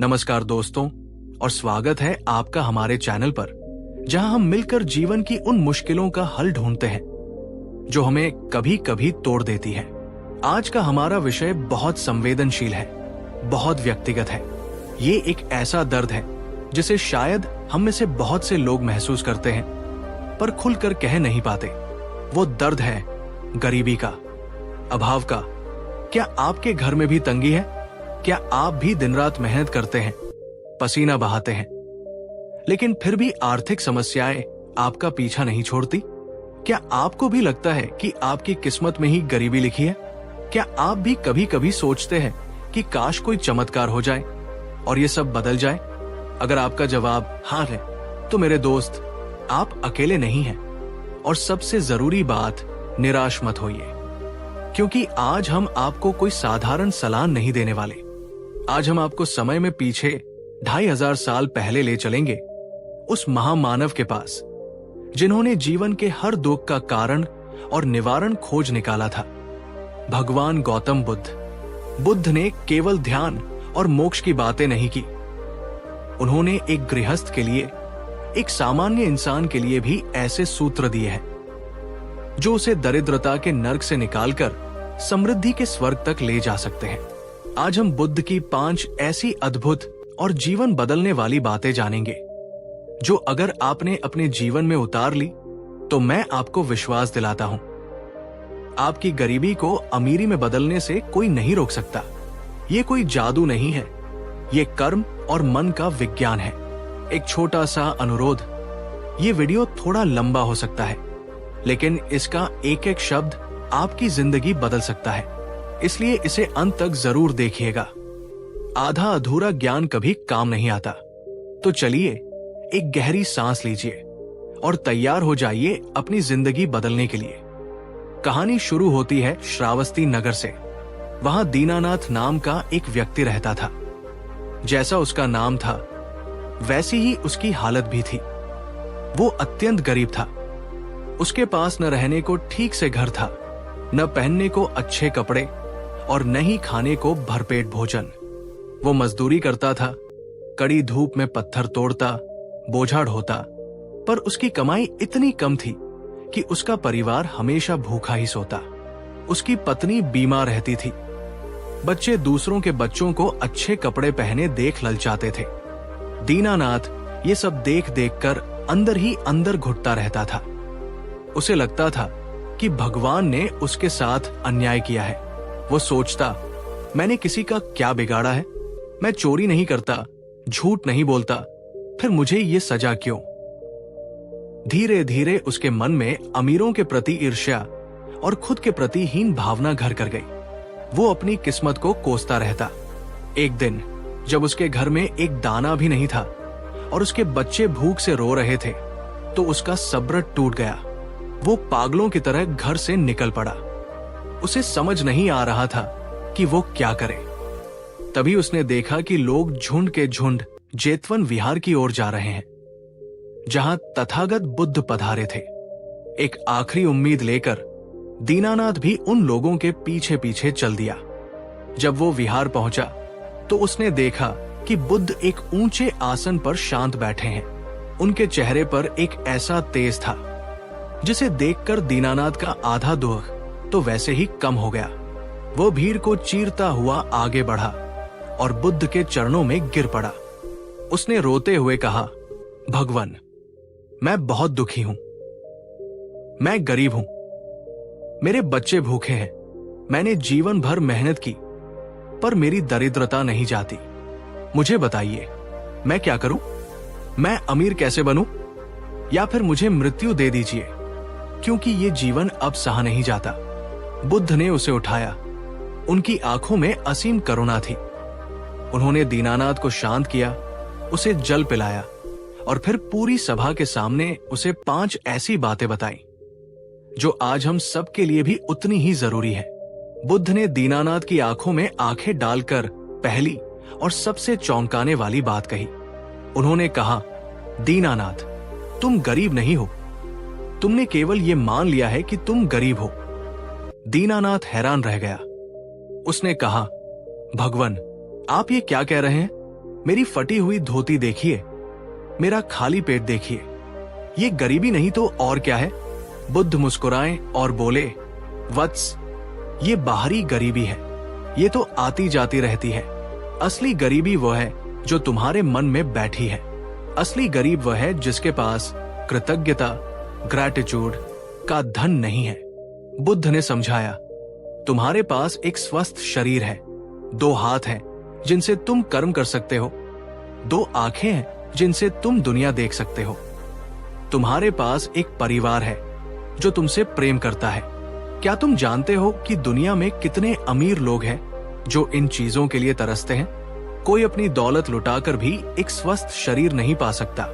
नमस्कार दोस्तों, और स्वागत है आपका हमारे चैनल पर, जहां हम मिलकर जीवन की उन मुश्किलों का हल ढूंढते हैं जो हमें कभी कभी तोड़ देती है। आज का हमारा विषय बहुत संवेदनशील है, बहुत व्यक्तिगत है। ये एक ऐसा दर्द है जिसे शायद हम में से बहुत से लोग महसूस करते हैं, पर खुलकर कह नहीं पाते। वो दर्द है गरीबी का, अभाव का। क्या आपके घर में भी तंगी है? क्या आप भी दिन रात मेहनत करते हैं, पसीना बहाते हैं, लेकिन फिर भी आर्थिक समस्याएं आपका पीछा नहीं छोड़ती? क्या आपको भी लगता है कि आपकी किस्मत में ही गरीबी लिखी है? क्या आप भी कभी कभी सोचते हैं कि काश कोई चमत्कार हो जाए और ये सब बदल जाए? अगर आपका जवाब हाँ है, तो मेरे दोस्त, आप अकेले नहीं हैं। और सबसे जरूरी बात, निराश मत होइए, क्योंकि आज हम आपको कोई साधारण सलाह नहीं देने वाले। आज हम आपको समय में पीछे 2500 साल पहले ले चलेंगे, उस महामानव के पास जिन्होंने जीवन के हर दुख का कारण और निवारण खोज निकाला था। भगवान गौतम बुद्ध ने केवल ध्यान और मोक्ष की बातें नहीं की। उन्होंने एक गृहस्थ के लिए, एक सामान्य इंसान के लिए भी ऐसे सूत्र दिए हैं जो उसे दरिद्रता के नर्क से निकालकर समृद्धि के स्वर्ग तक ले जा सकते हैं। आज हम बुद्ध की 5 ऐसी अद्भुत और जीवन बदलने वाली बातें जानेंगे जो अगर आपने अपने जीवन में उतार ली तो मैं आपको विश्वास दिलाता हूं, आपकी गरीबी को अमीरी में बदलने से कोई नहीं रोक सकता। ये कोई जादू नहीं है, ये कर्म और मन का विज्ञान है। एक छोटा सा अनुरोध, ये वीडियो थोड़ा लंबा हो सकता है, लेकिन इसका एक एक शब्द आपकी जिंदगी बदल सकता है, इसलिए इसे अंत तक जरूर देखिएगा। आधा अधूरा ज्ञान कभी काम नहीं आता। तो चलिए एक गहरी सांस लीजिए और तैयार हो जाइए अपनी जिंदगी बदलने के लिए। कहानी शुरू होती है श्रावस्ती नगर से। वहां दीनानाथ नाम का एक व्यक्ति रहता था। जैसा उसका नाम था वैसी ही उसकी हालत भी थी। वो अत्यंत गरीब था। उसके पास न रहने को ठीक से घर था, न पहनने को अच्छे कपड़े और न ही खाने को भरपेट भोजन। वो मजदूरी करता था, कड़ी धूप में पत्थर तोड़ता, बोझा ढोता, पर उसकी कमाई इतनी कम थी कि उसका परिवार हमेशा भूखा ही सोता। उसकी पत्नी बीमार रहती थी। बच्चे दूसरों के बच्चों को अच्छे कपड़े पहने देख ललचाते थे। दीनानाथ ये सब देख देखकर अंदर ही अंदर घुटता रहता था। उसे लगता था कि भगवान ने उसके साथ अन्याय किया है। वो सोचता, मैंने किसी का क्या बिगाड़ा है? मैं चोरी नहीं करता, झूठ नहीं बोलता, फिर मुझे ये सजा क्यों? धीरे धीरे उसके मन में अमीरों के प्रति ईर्ष्या और खुद के प्रति हीन भावना घर कर गई। वो अपनी किस्मत को कोसता रहता। एक दिन जब उसके घर में एक दाना भी नहीं था और उसके बच्चे भूख से रो रहे थे, तो उसका सब्र टूट गया। वो पागलों की तरह घर से निकल पड़ा। उसे समझ नहीं आ रहा था कि वो क्या करे। तभी उसने देखा कि लोग झुंड के झुंड जेतवन विहार की ओर जा रहे हैं, जहां तथागत बुद्ध पधारे थे। एक आखिरी उम्मीद लेकर दीनानाथ भी उन लोगों के पीछे पीछे चल दिया। जब वो विहार पहुंचा तो उसने देखा कि बुद्ध एक ऊंचे आसन पर शांत बैठे हैं। उनके चेहरे पर एक ऐसा तेज था जिसे देखकर दीनानाथ का आधा दुख तो वैसे ही कम हो गया। वो भीड़ को चीरता हुआ आगे बढ़ा और बुद्ध के चरणों में गिर पड़ा। उसने रोते हुए कहा, भगवान, मैं बहुत दुखी हूं। मैं गरीब हूं। मेरे बच्चे भूखे हैं। मैंने जीवन भर मेहनत की, पर मेरी दरिद्रता नहीं जाती। मुझे बताइए, मैं क्या करूं? मैं अमीर कैसे बनूं? या फिर मुझे मृत्यु दे दीजिए, क्योंकि ये जीवन अब सहा नहीं जाता। बुद्ध ने उसे उठाया। उनकी आंखों में असीम करुणा थी। उन्होंने दीनानाथ को शांत किया, उसे जल पिलाया और फिर पूरी सभा के सामने उसे 5 ऐसी बातें बताई जो आज हम सब के लिए भी उतनी ही जरूरी है। बुद्ध ने दीनानाथ की आंखों में आंखें डालकर पहली और सबसे चौंकाने वाली बात कही। उन्होंने कहा, दीनानाथ, तुम गरीब नहीं हो। तुमने केवल ये मान लिया है कि तुम गरीब हो। दीनानाथ हैरान रह गया। उसने कहा, भगवान, आप ये क्या कह रहे हैं? मेरी फटी हुई धोती देखिए, मेरा खाली पेट देखिए। ये गरीबी नहीं तो और क्या है? बुद्ध मुस्कुराए और बोले, वत्स, ये बाहरी गरीबी है, ये तो आती जाती रहती है। असली गरीबी वह है जो तुम्हारे मन में बैठी है। असली गरीब वह है जिसके पास कृतज्ञता, ग्रैटिट्यूड का धन नहीं है। बुद्ध ने समझाया, तुम्हारे पास एक स्वस्थ शरीर है, 2 हाथ हैं जिनसे तुम कर्म कर सकते हो, 2 आंखें हैं जिनसे तुम दुनिया देख सकते हो। तुम्हारे पास एक परिवार है जो तुमसे प्रेम करता है। क्या तुम जानते हो कि दुनिया में कितने अमीर लोग हैं जो इन चीजों के लिए तरसते हैं? कोई अपनी दौलत लुटाकर भी एक स्वस्थ शरीर नहीं पा सकता।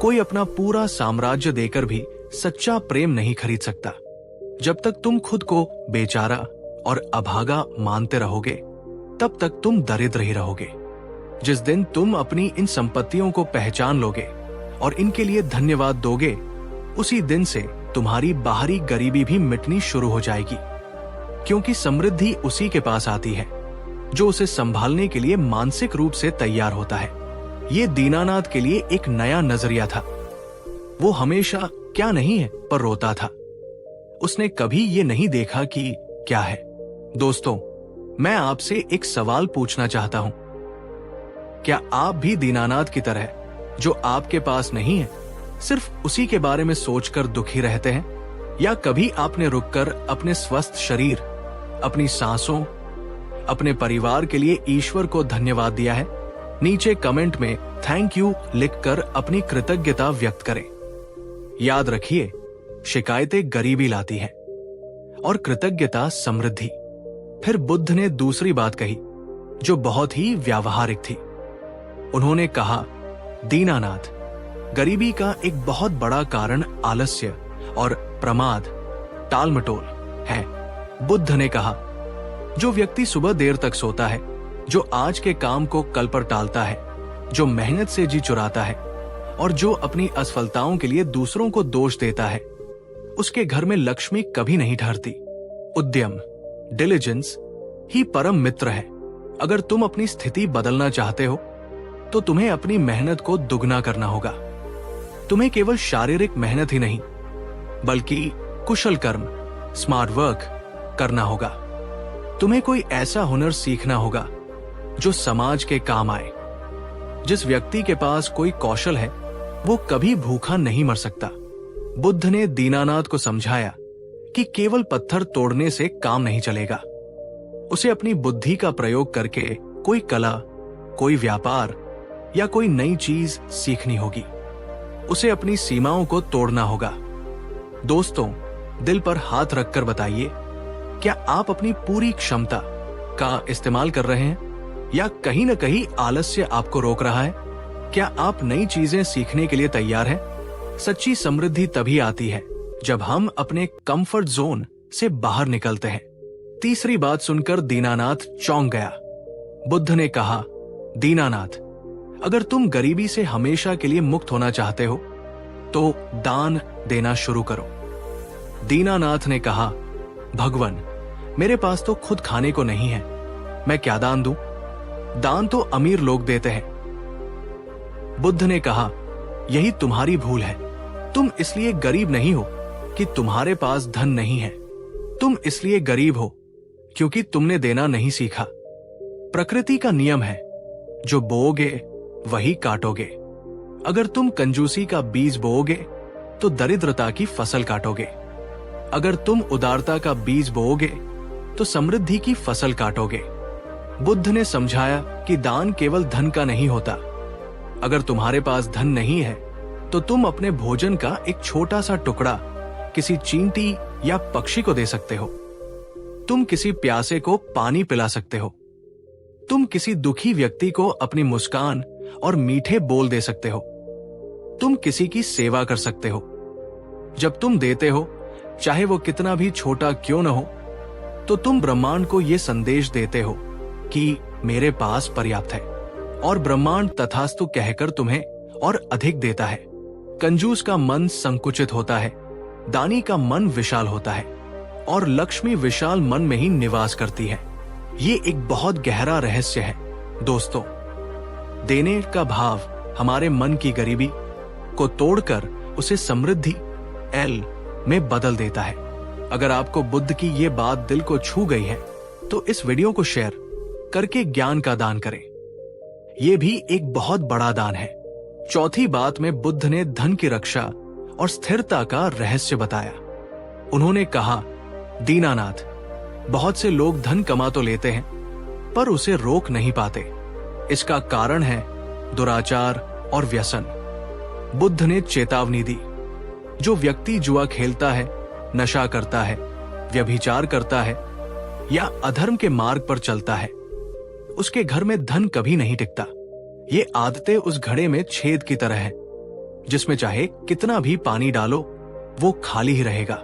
कोई अपना पूरा साम्राज्य देकर भी सच्चा प्रेम नहीं खरीद सकता। जब तक तुम खुद को बेचारा और अभागा मानते रहोगे, तब तक तुम दरिद्र ही रहोगे। जिस दिन तुम अपनी इन संपत्तियों को पहचान लोगे और इनके लिए धन्यवाद दोगे, उसी दिन से तुम्हारी बाहरी गरीबी भी मिटनी शुरू हो जाएगी। क्योंकि समृद्धि उसी के पास आती है जो उसे संभालने के लिए मानसिक रूप से तैयार होता है। ये दीनानाथ के लिए एक नया नजरिया था। वो हमेशा क्या नहीं है पर रोता था। उसने कभी ये नहीं देखा कि क्या है। दोस्तों, मैं आपसे एक सवाल पूछना चाहता हूं। क्या आप भी दीनानाथ की तरह जो आपके पास नहीं है, सिर्फ उसी के बारे में सोचकर दुखी रहते हैं? या कभी आपने रुककर अपने स्वस्थ शरीर, अपनी सांसों, अपने परिवार के लिए ईश्वर को धन्यवाद दिया है? नीचे कमेंट में थैंक यू लिखकर अपनी कृतज्ञता व्यक्त करें। याद रखिए, शिकायतें गरीबी लाती हैं और कृतज्ञता समृद्धि। फिर बुद्ध ने दूसरी बात कही जो बहुत ही व्यावहारिक थी। उन्होंने कहा, दीनानाथ, गरीबी का एक बहुत बड़ा कारण आलस्य और प्रमाद, टालमटोल है। बुद्ध ने कहा, जो व्यक्ति सुबह देर तक सोता है, जो आज के काम को कल पर टालता है, जो मेहनत से जी चुराता है और जो अपनी असफलताओं के लिए दूसरों को दोष देता है, उसके घर में लक्ष्मी कभी नहीं ठहरती। उद्यम, डिलिजेंस ही परम मित्र है। अगर तुम अपनी स्थिति बदलना चाहते हो तो तुम्हें अपनी मेहनत को दुगना करना होगा। तुम्हें केवल शारीरिक मेहनत ही नहीं बल्कि कुशल कर्म, स्मार्ट वर्क करना होगा। तुम्हें कोई ऐसा हुनर सीखना होगा जो समाज के काम आए। जिस व्यक्ति के पास कोई कौशल है, वो कभी भूखा नहीं मर सकता। बुद्ध ने दीनानाथ को समझाया कि केवल पत्थर तोड़ने से काम नहीं चलेगा। उसे अपनी बुद्धि का प्रयोग करके कोई कला, कोई व्यापार या कोई नई चीज सीखनी होगी। उसे अपनी सीमाओं को तोड़ना होगा। दोस्तों, दिल पर हाथ रखकर बताइए, क्या आप अपनी पूरी क्षमता का इस्तेमाल कर रहे हैं या कहीं न कहीं आलस्य आपको रोक रहा है? क्या आप नई चीजें सीखने के लिए तैयार हैं? सच्ची समृद्धि तभी आती है जब हम अपने कंफर्ट जोन से बाहर निकलते हैं। तीसरी बात सुनकर दीनानाथ चौंक गया। बुद्ध ने कहा, दीनानाथ, अगर तुम गरीबी से हमेशा के लिए मुक्त होना चाहते हो तो दान देना शुरू करो। दीनानाथ ने कहा, भगवान, मेरे पास तो खुद खाने को नहीं है, मैं क्या दान दूं? दान तो अमीर लोग देते हैं। बुद्ध ने कहा, यही तुम्हारी भूल है। तुम इसलिए गरीब नहीं हो कि तुम्हारे पास धन नहीं है। तुम इसलिए गरीब हो क्योंकि तुमने देना नहीं सीखा। प्रकृति का नियम है, जो बोओगे वही काटोगे। अगर तुम कंजूसी का बीज बोओगे तो दरिद्रता की फसल काटोगे। अगर तुम उदारता का बीज बोओगे तो समृद्धि की फसल काटोगे। बुद्ध ने समझाया कि दान केवल धन का नहीं होता। अगर तुम्हारे पास धन नहीं है तो तुम अपने भोजन का एक छोटा सा टुकड़ा किसी चींटी या पक्षी को दे सकते हो। तुम किसी प्यासे को पानी पिला सकते हो। तुम किसी दुखी व्यक्ति को अपनी मुस्कान और मीठे बोल दे सकते हो। तुम किसी की सेवा कर सकते हो। जब तुम देते हो, चाहे वो कितना भी छोटा क्यों न हो, तो तुम ब्रह्मांड को यह संदेश देते हो कि मेरे पास पर्याप्त है, और ब्रह्मांड तथास्तु कहकर तुम्हें और अधिक देता है। कंजूस का मन संकुचित होता है, दानी का मन विशाल होता है, और लक्ष्मी विशाल मन में ही निवास करती है। ये एक बहुत गहरा रहस्य है दोस्तों। देने का भाव हमारे मन की गरीबी को तोड़कर उसे समृद्धि एल में बदल देता है। अगर आपको बुद्ध की ये बात दिल को छू गई है तो इस वीडियो को शेयर करके ज्ञान का दान करें। ये भी एक बहुत बड़ा दान है। चौथी बात में बुद्ध ने धन की रक्षा और स्थिरता का रहस्य बताया। उन्होंने कहा, दीनानाथ, बहुत से लोग धन कमा तो लेते हैं पर उसे रोक नहीं पाते। इसका कारण है दुराचार और व्यसन। बुद्ध ने चेतावनी दी, जो व्यक्ति जुआ खेलता है, नशा करता है, व्यभिचार करता है या अधर्म के मार्ग पर चलता है, उसके घर में धन कभी नहीं टिकता। ये आदतें उस घड़े में छेद की तरह है, जिसमें चाहे कितना भी पानी डालो वो खाली ही रहेगा।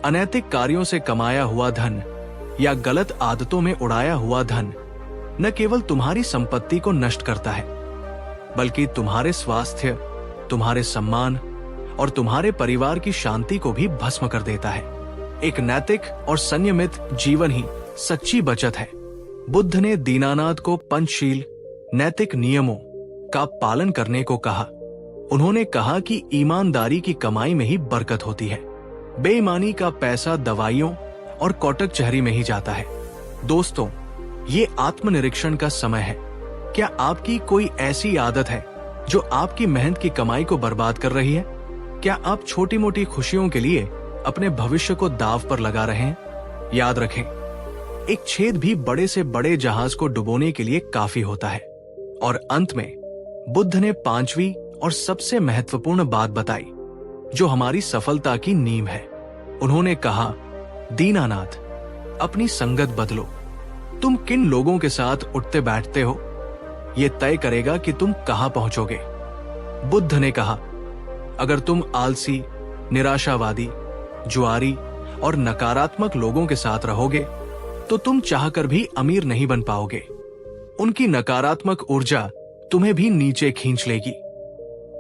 अनैतिक कार्यों से कमाया हुआ धन या गलत आदतों में उड़ाया हुआ धन न केवल तुम्हारी संपत्ति को नष्ट करता है, बल्कि तुम्हारे स्वास्थ्य, तुम्हारे सम्मान और तुम्हारे परिवार की शांति को भी भस्म कर देता है। एक नैतिक और संयमित जीवन ही सच्ची बचत है। बुद्ध ने दीनानाथ को पंचशील नैतिक नियमों का पालन करने को कहा। उन्होंने कहा कि ईमानदारी की कमाई में ही बरकत होती है। बेईमानी का पैसा दवाइयों और कौटक चहरी में ही जाता है। दोस्तों, ये आत्मनिरीक्षण का समय है। क्या आपकी कोई ऐसी आदत है जो आपकी मेहनत की कमाई को बर्बाद कर रही है? क्या आप छोटी मोटी खुशियों के लिए अपने भविष्य को दांव पर लगा रहे हैं? याद रखें, एक छेद भी बड़े से बड़े जहाज को डुबोने के लिए काफी होता है। और अंत में बुद्ध ने पांचवी और सबसे महत्वपूर्ण बात बताई, जो हमारी सफलता की नींव है। उन्होंने कहा, दीनानाथ, अपनी संगत बदलो। तुम किन लोगों के साथ उठते बैठते हो, यह तय करेगा कि तुम कहां पहुंचोगे। बुद्ध ने कहा, अगर तुम आलसी, निराशावादी, जुआरी और नकारात्मक लोगों के साथ रहोगे तो तुम चाहकर भी अमीर नहीं बन पाओगे। उनकी नकारात्मक ऊर्जा तुम्हें भी नीचे खींच लेगी।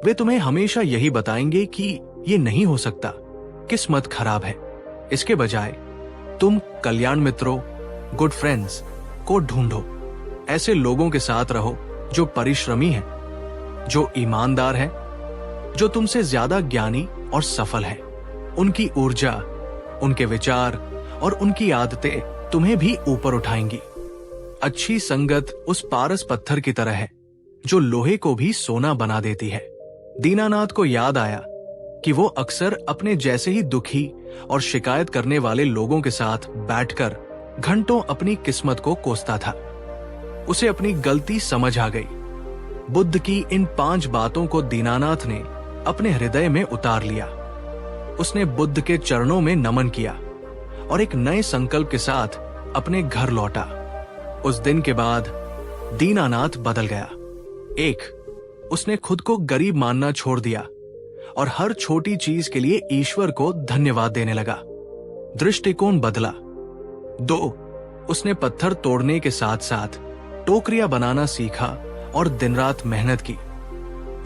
वे तुम्हें हमेशा यही बताएंगे कि ये नहीं हो सकता, किस्मत खराब है। इसके बजाय तुम कल्याण मित्रों, गुड फ्रेंड्स को ढूंढो। ऐसे लोगों के साथ रहो जो परिश्रमी हैं, जो ईमानदार हैं, जो तुमसे ज्यादा ज्ञानी और सफल हैं। उनकी ऊर्जा, उनके विचार और उनकी आदतें तुम्हें भी ऊपर उठाएंगी। अच्छी संगत उस पारस पत्थर की तरह है जो लोहे को भी सोना बना देती है। दीनानाथ को याद आया कि वो अक्सर अपने जैसे ही दुखी और शिकायत करने वाले लोगों के साथ बैठकर घंटों अपनी किस्मत को कोसता था। उसे अपनी गलती समझ आ गई। बुद्ध की इन 5 बातों को दीनानाथ ने अपने हृदय में उतार लिया। उसने बुद्ध के चरणों में नमन किया और एक नए संकल्प के साथ अपने घर लौटा। उस दिन के बाद दीनानाथ बदल गया। 1, उसने खुद को गरीब मानना छोड़ दिया और हर छोटी चीज के लिए ईश्वर को धन्यवाद देने लगा। दृष्टिकोण बदला। 2, उसने पत्थर तोड़ने के साथ साथ टोकरियां बनाना सीखा और दिन रात मेहनत की।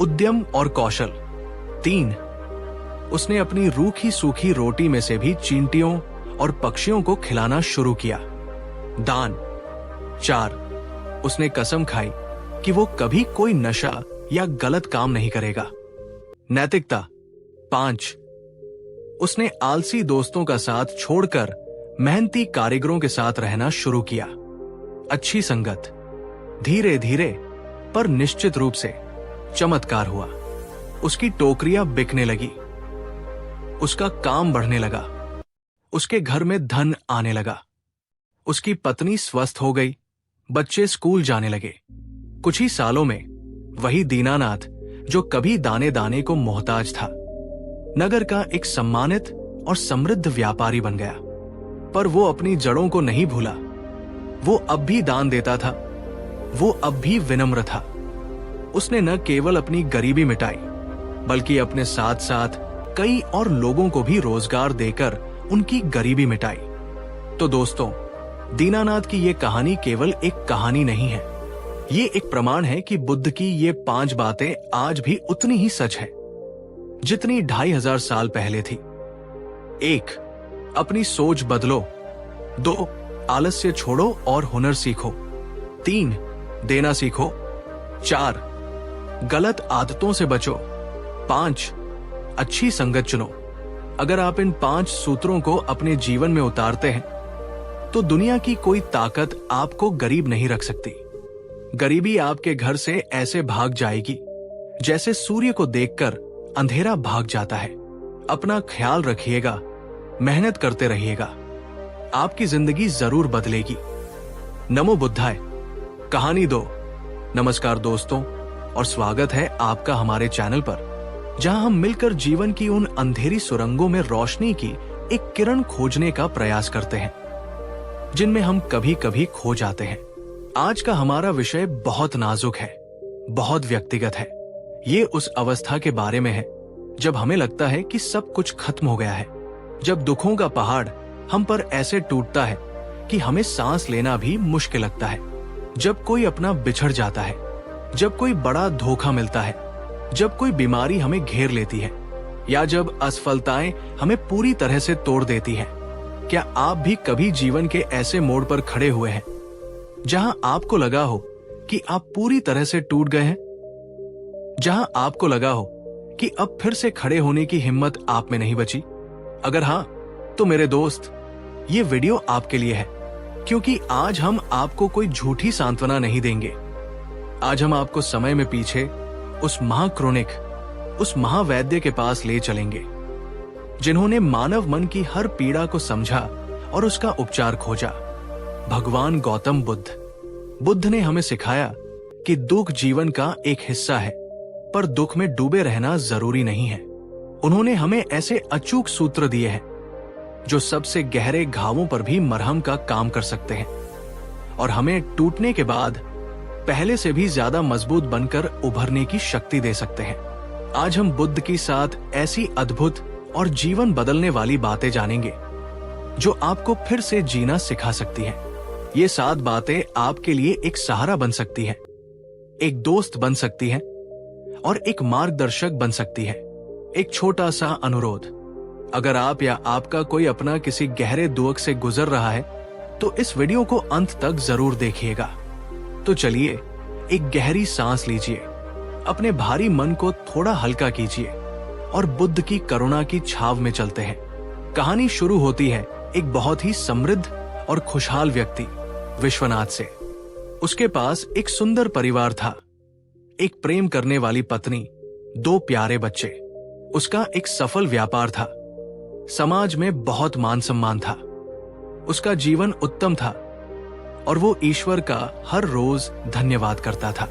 उद्यम और कौशल। 3, उसने अपनी रूखी सूखी रोटी में से भी चींटियों और पक्षियों को खिलाना शुरू किया। दान। 4, उसने कसम खाई कि वो कभी कोई नशा या गलत काम नहीं करेगा। नैतिकता। 5, उसने आलसी दोस्तों का साथ छोड़कर मेहनती कारीगरों के साथ रहना शुरू किया। अच्छी संगत। धीरे धीरे पर निश्चित रूप से चमत्कार हुआ। उसकी टोकरियां बिकने लगी, उसका काम बढ़ने लगा, उसके घर में धन आने लगा, उसकी पत्नी स्वस्थ हो गई, बच्चे स्कूल जाने लगे। कुछ ही सालों में वही दीनानाथ जो कभी दाने दाने को मोहताज था, नगर का एक सम्मानित और समृद्ध व्यापारी बन गया। पर वो अपनी जड़ों को नहीं भूला। वो अब भी दान देता था, वो अब भी विनम्र था। उसने न केवल अपनी गरीबी मिटाई, बल्कि अपने साथ साथ कई और लोगों को भी रोजगार देकर उनकी गरीबी मिटाई। तो दोस्तों, दीनानाथ की ये कहानी केवल एक कहानी नहीं है, ये एक प्रमाण है कि बुद्ध की ये 5 बातें आज भी उतनी ही सच है जितनी 2500 साल पहले थी। 1, अपनी सोच बदलो। 2, आलस्य छोड़ो और हुनर सीखो। 3, देना सीखो। 4. गलत आदतों से बचो। 5. अच्छी संगत चुनो। अगर आप इन 5 सूत्रों को अपने जीवन में उतारते हैं तो दुनिया की कोई ताकत आपको गरीब नहीं रख सकती। गरीबी आपके घर से ऐसे भाग जाएगी जैसे सूर्य को देखकर अंधेरा भाग जाता है। अपना ख्याल रखिएगा, मेहनत करते रहिएगा, आपकी जिंदगी जरूर बदलेगी। नमो बुद्धाय। कहानी 2। नमस्कार दोस्तों, और स्वागत है आपका हमारे चैनल पर, जहां हम मिलकर जीवन की उन अंधेरी सुरंगों में रोशनी की एक किरण खोजने का प्रयास करते हैं जिनमें हम कभी कभी खो जाते हैं। आज का हमारा विषय बहुत नाजुक है, बहुत व्यक्तिगत है। ये उस अवस्था के बारे में है जब हमें लगता है कि सब कुछ खत्म हो गया है, जब दुखों का पहाड़ हम पर ऐसे टूटता है कि हमें सांस लेना भी मुश्किल लगता है, जब कोई अपना बिछड़ जाता है, जब कोई बड़ा धोखा मिलता है, जब कोई बीमारी हमें घेर लेती है, या जब असफलताएं हमें पूरी तरह से तोड़ देती हैं। क्या आप भी कभी जीवन के ऐसे मोड़ पर खड़े हुए हैं जहां आपको लगा हो कि आप पूरी तरह से टूट गए हैं, जहां आपको लगा हो कि अब फिर से खड़े होने की हिम्मत आप में नहीं बची? अगर हां, तो मेरे दोस्त, ये वीडियो आपके लिए है, क्योंकि आज हम आपको कोई झूठी सांत्वना नहीं देंगे। आज हम आपको समय में पीछे उस महाक्रोनिक, उस महावैद्य के पास ले चलेंगे जिन्होंने मानव मन की हर पीड़ा को समझा और उसका उपचार खोजा। भगवान गौतम बुद्ध ने हमें सिखाया कि दुख जीवन का एक हिस्सा है, पर दुख में डूबे रहना जरूरी नहीं है। उन्होंने हमें ऐसे अचूक सूत्र दिए हैं जो सबसे गहरे घावों पर भी मरहम का काम कर सकते हैं और हमें टूटने के बाद पहले से भी ज्यादा मजबूत बनकर उभरने की शक्ति दे सकते हैं। आज हम बुद्ध के साथ ऐसी अद्भुत और जीवन बदलने वाली बातें जानेंगे जो आपको फिर से जीना सिखा सकती हैं। ये 7 बातें आपके लिए एक सहारा बन सकती हैं, एक दोस्त बन सकती हैं और एक मार्गदर्शक बन सकती है। एक छोटा सा अनुरोध, अगर आप या आपका कोई अपना किसी गहरे दुख से गुजर रहा है तो इस वीडियो को अंत तक जरूर देखिएगा। तो चलिए, एक गहरी सांस लीजिए, अपने भारी मन को थोड़ा हल्का कीजिए और बुद्ध की करुणा की छाव में चलते हैं। कहानी शुरू होती है एक बहुत ही समृद्ध और खुशहाल व्यक्ति विश्वनाथ से। उसके पास एक सुंदर परिवार था, एक प्रेम करने वाली पत्नी, 2 प्यारे बच्चे। उसका एक सफल व्यापार था, समाज में बहुत मान सम्मान था, उसका जीवन उत्तम था और वो ईश्वर का हर रोज धन्यवाद करता था।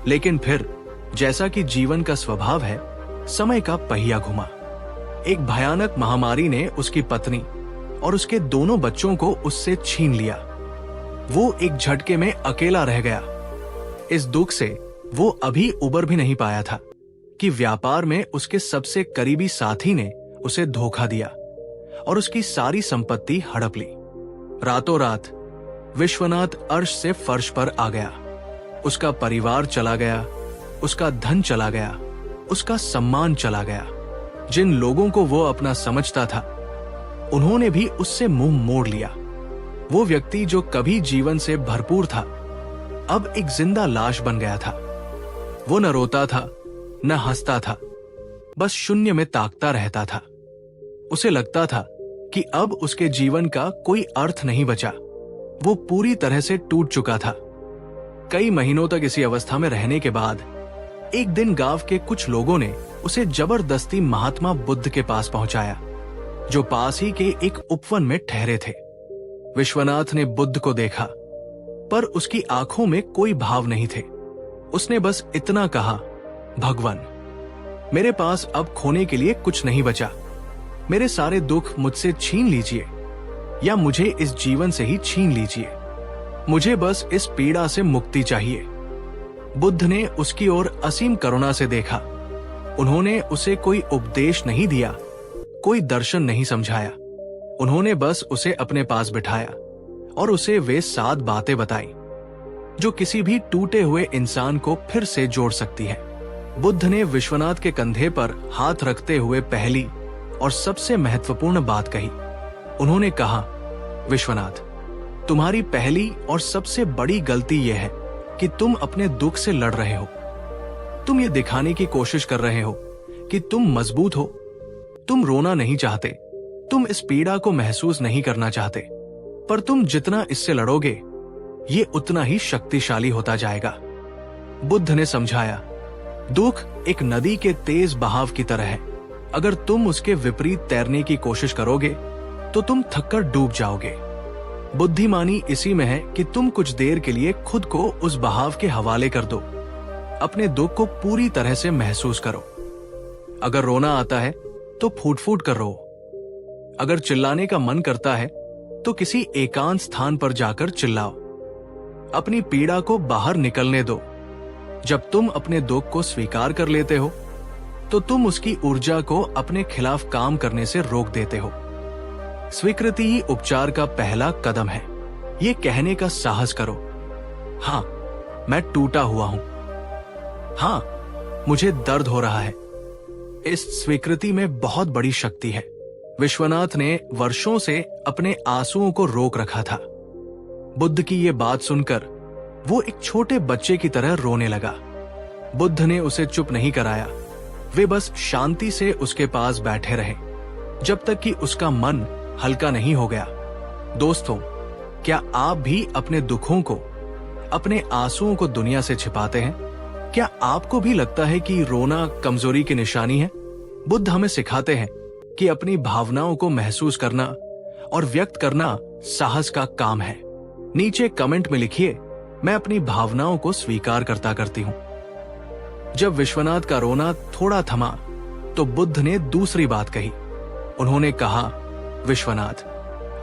लेकिन फिर, जैसा कि जीवन का स्वभाव है, समय का पहिया घुमा। एक भयानक महामारी ने उसकी पत्नी और उसके दोनों बच्चों को उससे छीन लिया। वो एक झटके में अकेला रह गया। इस दुख से वो अभी उबर भी नहीं पाया था कि व्यापार में उसके सबसे करीबी साथी ने उसे धोखा दिया और उसकी सारी संपत्ति हड़प ली। रातों रात विश्वनाथ अर्श से फर्श पर आ गया। उसका परिवार चला गया, उसका धन चला गया, उसका सम्मान चला गया। जिन लोगों को वो अपना समझता था, उन्होंने भी उससे मुंह मोड़ लिया। वो व्यक्ति जो कभी जीवन से भरपूर था, अब एक जिंदा लाश बन गया था। वो न रोता था, न हंसता था, बस शून्य में ताकता रहता था। उसे लगता था कि अब उसके जीवन का कोई अर्थ नहीं बचा। वो पूरी तरह से टूट चुका था। कई महीनों तक इसी अवस्था में रहने के बाद एक दिन गांव के कुछ लोगों ने उसे जबरदस्ती महात्मा बुद्ध के पास पहुंचाया, जो पास ही के एक उपवन में ठहरे थे। विश्वनाथ ने बुद्ध को देखा, पर उसकी आंखों में कोई भाव नहीं थे। उसने बस इतना कहा, भगवान, मेरे पास अब खोने के लिए कुछ नहीं बचा। मेरे सारे दुख मुझसे छीन लीजिए या मुझे इस जीवन से ही छीन लीजिए। मुझे बस इस पीड़ा से मुक्ति चाहिए। बुद्ध ने उसकी ओर असीम करुणा से देखा। उन्होंने उसे कोई उपदेश नहीं दिया, कोई दर्शन नहीं समझाया। उन्होंने बस उसे अपने पास बिठाया और उसे वे 7 बातें बताई जो किसी भी टूटे हुए इंसान को फिर से जोड़ सकती है। बुद्ध ने विश्वनाथ के कंधे पर हाथ रखते हुए पहली और सबसे महत्वपूर्ण बात कही। उन्होंने कहा, विश्वनाथ, तुम्हारी पहली और सबसे बड़ी गलती यह है कि तुम अपने दुख से लड़ रहे हो। तुम ये दिखाने की कोशिश कर रहे हो कि तुम मजबूत हो। तुम रोना नहीं चाहते, तुम इस पीड़ा को महसूस नहीं करना चाहते, पर तुम जितना इससे लड़ोगे ये उतना ही शक्तिशाली होता जाएगा। बुद्ध ने समझाया, दुख एक नदी के तेज बहाव की तरह है। अगर तुम उसके विपरीत तैरने की कोशिश करोगे तो तुम थककर डूब जाओगे। बुद्धिमानी इसी में है कि तुम कुछ देर के लिए खुद को उस बहाव के हवाले कर दो। अपने दुख को पूरी तरह से महसूस करो। अगर रोना आता है तो फूट फूट कर रो। अगर चिल्लाने का मन करता है तो किसी एकांत स्थान पर जाकर चिल्लाओ। अपनी पीड़ा को बाहर निकलने दो। जब तुम अपने दुख को स्वीकार कर लेते हो तो तुम उसकी ऊर्जा को अपने खिलाफ काम करने से रोक देते हो। स्वीकृति ही उपचार का पहला कदम है। ये कहने का साहस करो, हाँ मैं टूटा हुआ हूं, हाँ मुझे दर्द हो रहा है। इस स्वीकृति में बहुत बड़ी शक्ति है। विश्वनाथ ने वर्षों से अपने आंसुओं को रोक रखा था। बुद्ध की ये बात सुनकर वो एक छोटे बच्चे की तरह रोने लगा। बुद्ध ने उसे चुप नहीं कराया। वे बस शांति से उसके पास बैठे रहे जब तक कि उसका मन हल्का नहीं हो गया। दोस्तों, क्या आप भी अपने दुखों को, अपने आंसुओं को दुनिया से छिपाते हैं? क्या आपको भी लगता है कि रोना कमजोरी की निशानी है? बुद्ध हमें सिखाते हैं कि अपनी भावनाओं को महसूस करना और व्यक्त करना साहस का काम है। नीचे कमेंट में लिखिए, मैं अपनी भावनाओं को स्वीकार करती हूं। जब विश्वनाथ का रोना थोड़ा थमा तो बुद्ध ने दूसरी बात कही। उन्होंने कहा, विश्वनाथ,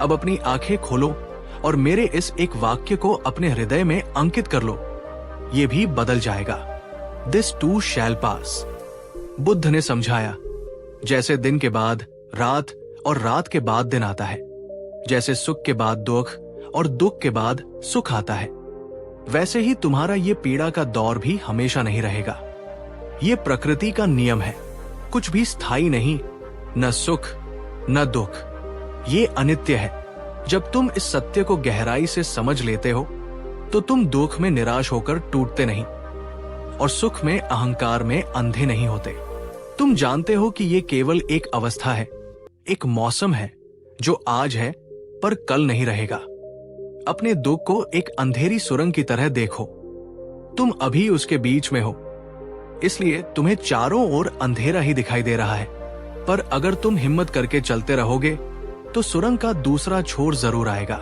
अब अपनी आंखें खोलो और मेरे इस एक वाक्य को अपने हृदय में अंकित कर लो। ये भी बदल जाएगा। दिस टू शैल पास। बुद्ध ने समझाया, जैसे दिन के बाद रात और रात के बाद दिन आता है, जैसे सुख के बाद दुख और दुख के बाद सुख आता है, वैसे ही तुम्हारा ये पीड़ा का दौर भी हमेशा नहीं रहेगा। ये प्रकृति का नियम है। कुछ भी स्थायी नहीं, न सुख न दुख। ये अनित्य है। जब तुम इस सत्य को गहराई से समझ लेते हो तो तुम दुख में निराश होकर टूटते नहीं और सुख में, अहंकार में अंधे नहीं होते। तुम जानते हो कि ये केवल एक अवस्था है, एक मौसम है जो आज है पर कल नहीं रहेगा। अपने दुख को एक अंधेरी सुरंग की तरह देखो। तुम अभी उसके बीच में हो, इसलिए तुम्हें चारों ओर अंधेरा ही दिखाई दे रहा है। पर अगर तुम हिम्मत करके चलते रहोगे तो सुरंग का दूसरा छोर जरूर आएगा,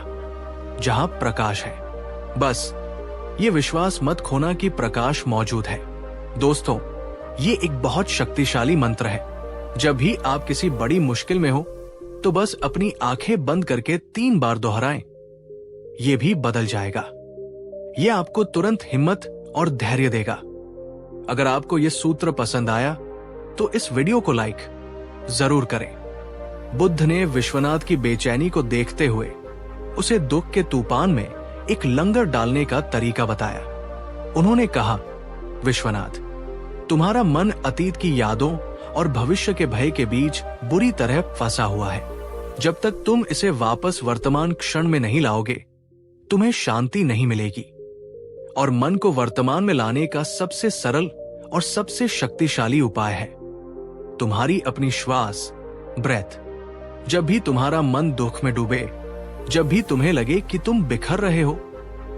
जहां प्रकाश है। बस ये विश्वास मत खोना कि प्रकाश मौजूद है। दोस्तों, ये एक बहुत शक्तिशाली मंत्र है। जब भी आप किसी बड़ी मुश्किल में हो तो बस अपनी आंखें बंद करके 3 बार दोहराएं। ये भी बदल जाएगा। ये आपको तुरंत हिम्मत और धैर्य देगा। अगर आपको ये सूत्र पसंद आया तो इस वीडियो को लाइक जरूर करें। बुद्ध ने विश्वनाथ की बेचैनी को देखते हुए उसे दुख के तूफान में एक लंगर डालने का तरीका बताया। उन्होंने कहा, विश्वनाथ, तुम्हारा मन अतीत की यादों और भविष्य के भय के बीच बुरी तरह फंसा हुआ है। जब तक तुम इसे वापस वर्तमान क्षण में नहीं लाओगे, तुम्हें शांति नहीं मिलेगी। और मन को वर्तमान में लाने का सबसे सरल और सबसे शक्तिशाली उपाय है तुम्हारी अपनी श्वास, ब्रेथ। जब भी तुम्हारा मन दुख में डूबे, जब भी तुम्हें लगे कि तुम बिखर रहे हो,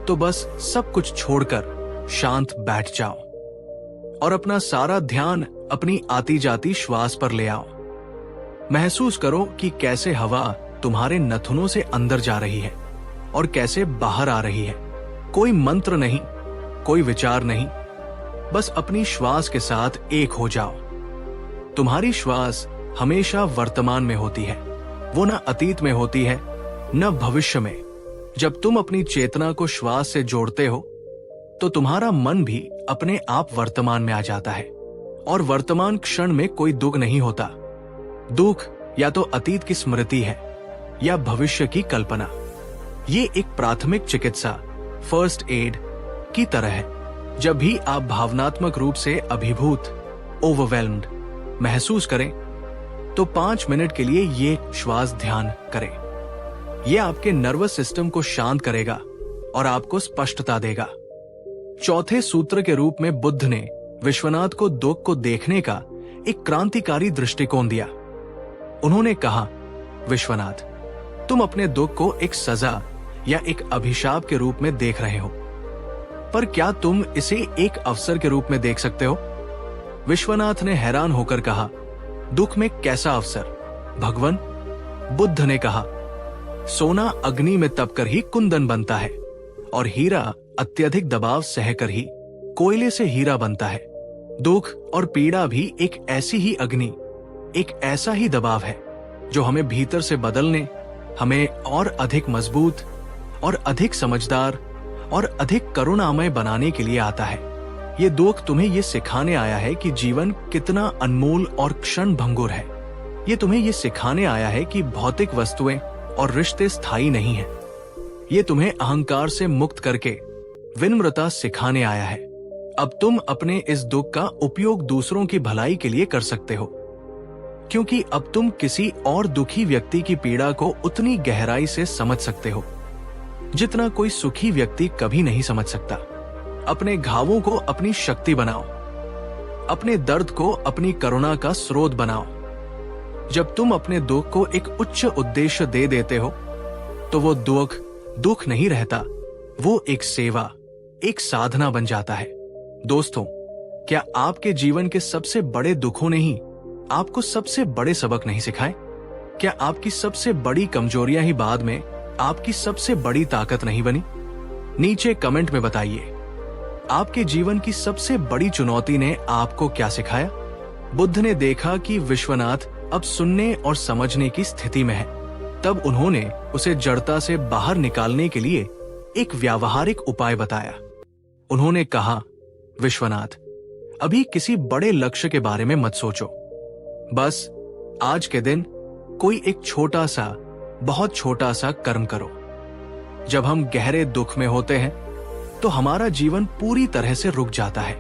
तो बस सब कुछ छोड़कर शांत बैठ जाओ और अपना सारा ध्यान अपनी आती जाती श्वास पर ले आओ। महसूस करो कि कैसे हवा तुम्हारे नथुनों से अंदर जा रही है और कैसे बाहर आ रही है। कोई मंत्र नहीं, कोई विचार नहीं, बस अपनी श्वास के साथ एक हो जाओ। तुम्हारी श्वास हमेशा वर्तमान में होती है, वो न अतीत में होती है न भविष्य में। जब तुम अपनी चेतना को श्वास से जोड़ते हो तो तुम्हारा मन भी अपने आप वर्तमान में आ जाता है और वर्तमान क्षण में कोई दुख नहीं होता। दुख या तो अतीत की स्मृति है या भविष्य की कल्पना। ये एक प्राथमिक चिकित्सा, फर्स्ट एड की तरह है। जब भी आप भावनात्मक रूप से अभिभूत, ओवरवेल्म्ड महसूस करें तो 5 मिनट के लिए ये श्वास ध्यान करें। यह आपके नर्वस सिस्टम को शांत करेगा और आपको स्पष्टता देगा। चौथे सूत्र के रूप में बुद्ध ने विश्वनाथ को दुख को देखने का एक क्रांतिकारी दृष्टिकोण दिया। उन्होंने कहा, विश्वनाथ, तुम अपने दुख को एक सजा या एक अभिशाप के रूप में देख रहे हो, पर क्या तुम इसे एक अवसर के रूप में देख सकते हो? विश्वनाथ ने हैरान होकर कहा, दुख में कैसा अवसर भगवान? बुद्ध ने कहा, सोना अग्नि में तपकर ही कुंदन बनता है और हीरा अत्यधिक दबाव सहकर ही कोयले से हीरा बनता है। दुख और पीड़ा भी एक ऐसी ही अग्नि, एक ऐसा ही दबाव है जो हमें भीतर से बदलने, हमें और अधिक मजबूत और अधिक समझदार और अधिक करुणामय बनाने के लिए आता है। ये दुख तुम्हें ये सिखाने आया है कि जीवन कितना अनमोल और क्षण भंगुर है। ये तुम्हें ये सिखाने आया है कि भौतिक वस्तुएं और रिश्ते स्थायी नहीं हैं। ये तुम्हें अहंकार से मुक्त करके विनम्रता सिखाने आया है। अब तुम अपने इस दुख का उपयोग दूसरों की भलाई के लिए कर सकते हो, क्योंकि अब तुम किसी और दुखी व्यक्ति की पीड़ा को उतनी गहराई से समझ सकते हो जितना कोई सुखी व्यक्ति कभी नहीं समझ सकता। अपने घावों को अपनी शक्ति बनाओ, अपने दर्द को अपनी करुणा का स्रोत बनाओ। जब तुम अपने दुख को एक उच्च उद्देश्य दे देते हो तो वो दुख नहीं रहता, वो एक सेवा, एक साधना बन जाता है। दोस्तों, क्या आपके जीवन के सबसे बड़े दुखों ने ही आपको सबसे बड़े सबक नहीं सिखाए? क्या आपकी सबसे बड़ी कमजोरियां ही बाद में आपकी सबसे बड़ी ताकत नहीं बनी? नीचे कमेंट में बताइए, आपके जीवन की सबसे बड़ी चुनौती ने आपको क्या सिखाया? बुद्ध ने देखा कि विश्वनाथ अब सुनने और समझने की स्थिति में है। तब उन्होंने उसे जड़ता से बाहर निकालने के लिए एक व्यावहारिक उपाय बताया। उन्होंने कहा, विश्वनाथ, अभी किसी बड़े लक्ष्य के बारे में मत सोचो। बस आज के दिन कोई एक छोटा सा, बहुत छोटा सा कर्म करो। जब हम गहरे दुख में होते हैं तो हमारा जीवन पूरी तरह से रुक जाता है।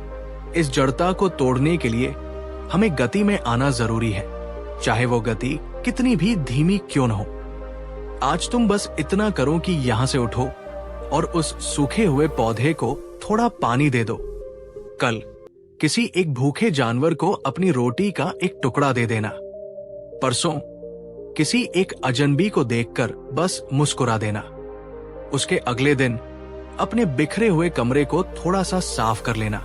इस जड़ता को तोड़ने के लिए हमें गति में आना जरूरी है, चाहे वो गति कितनी भी धीमी क्यों न हो। आज तुम बस इतना करो कि यहां से उठो और उस सूखे हुए पौधे को थोड़ा पानी दे दो। कल किसी एक भूखे जानवर को अपनी रोटी का एक टुकड़ा दे देना। परसों किसी एक अजनबी को देखकर बस मुस्कुरा देना। उसके अगले दिन अपने बिखरे हुए कमरे को थोड़ा सा साफ कर लेना।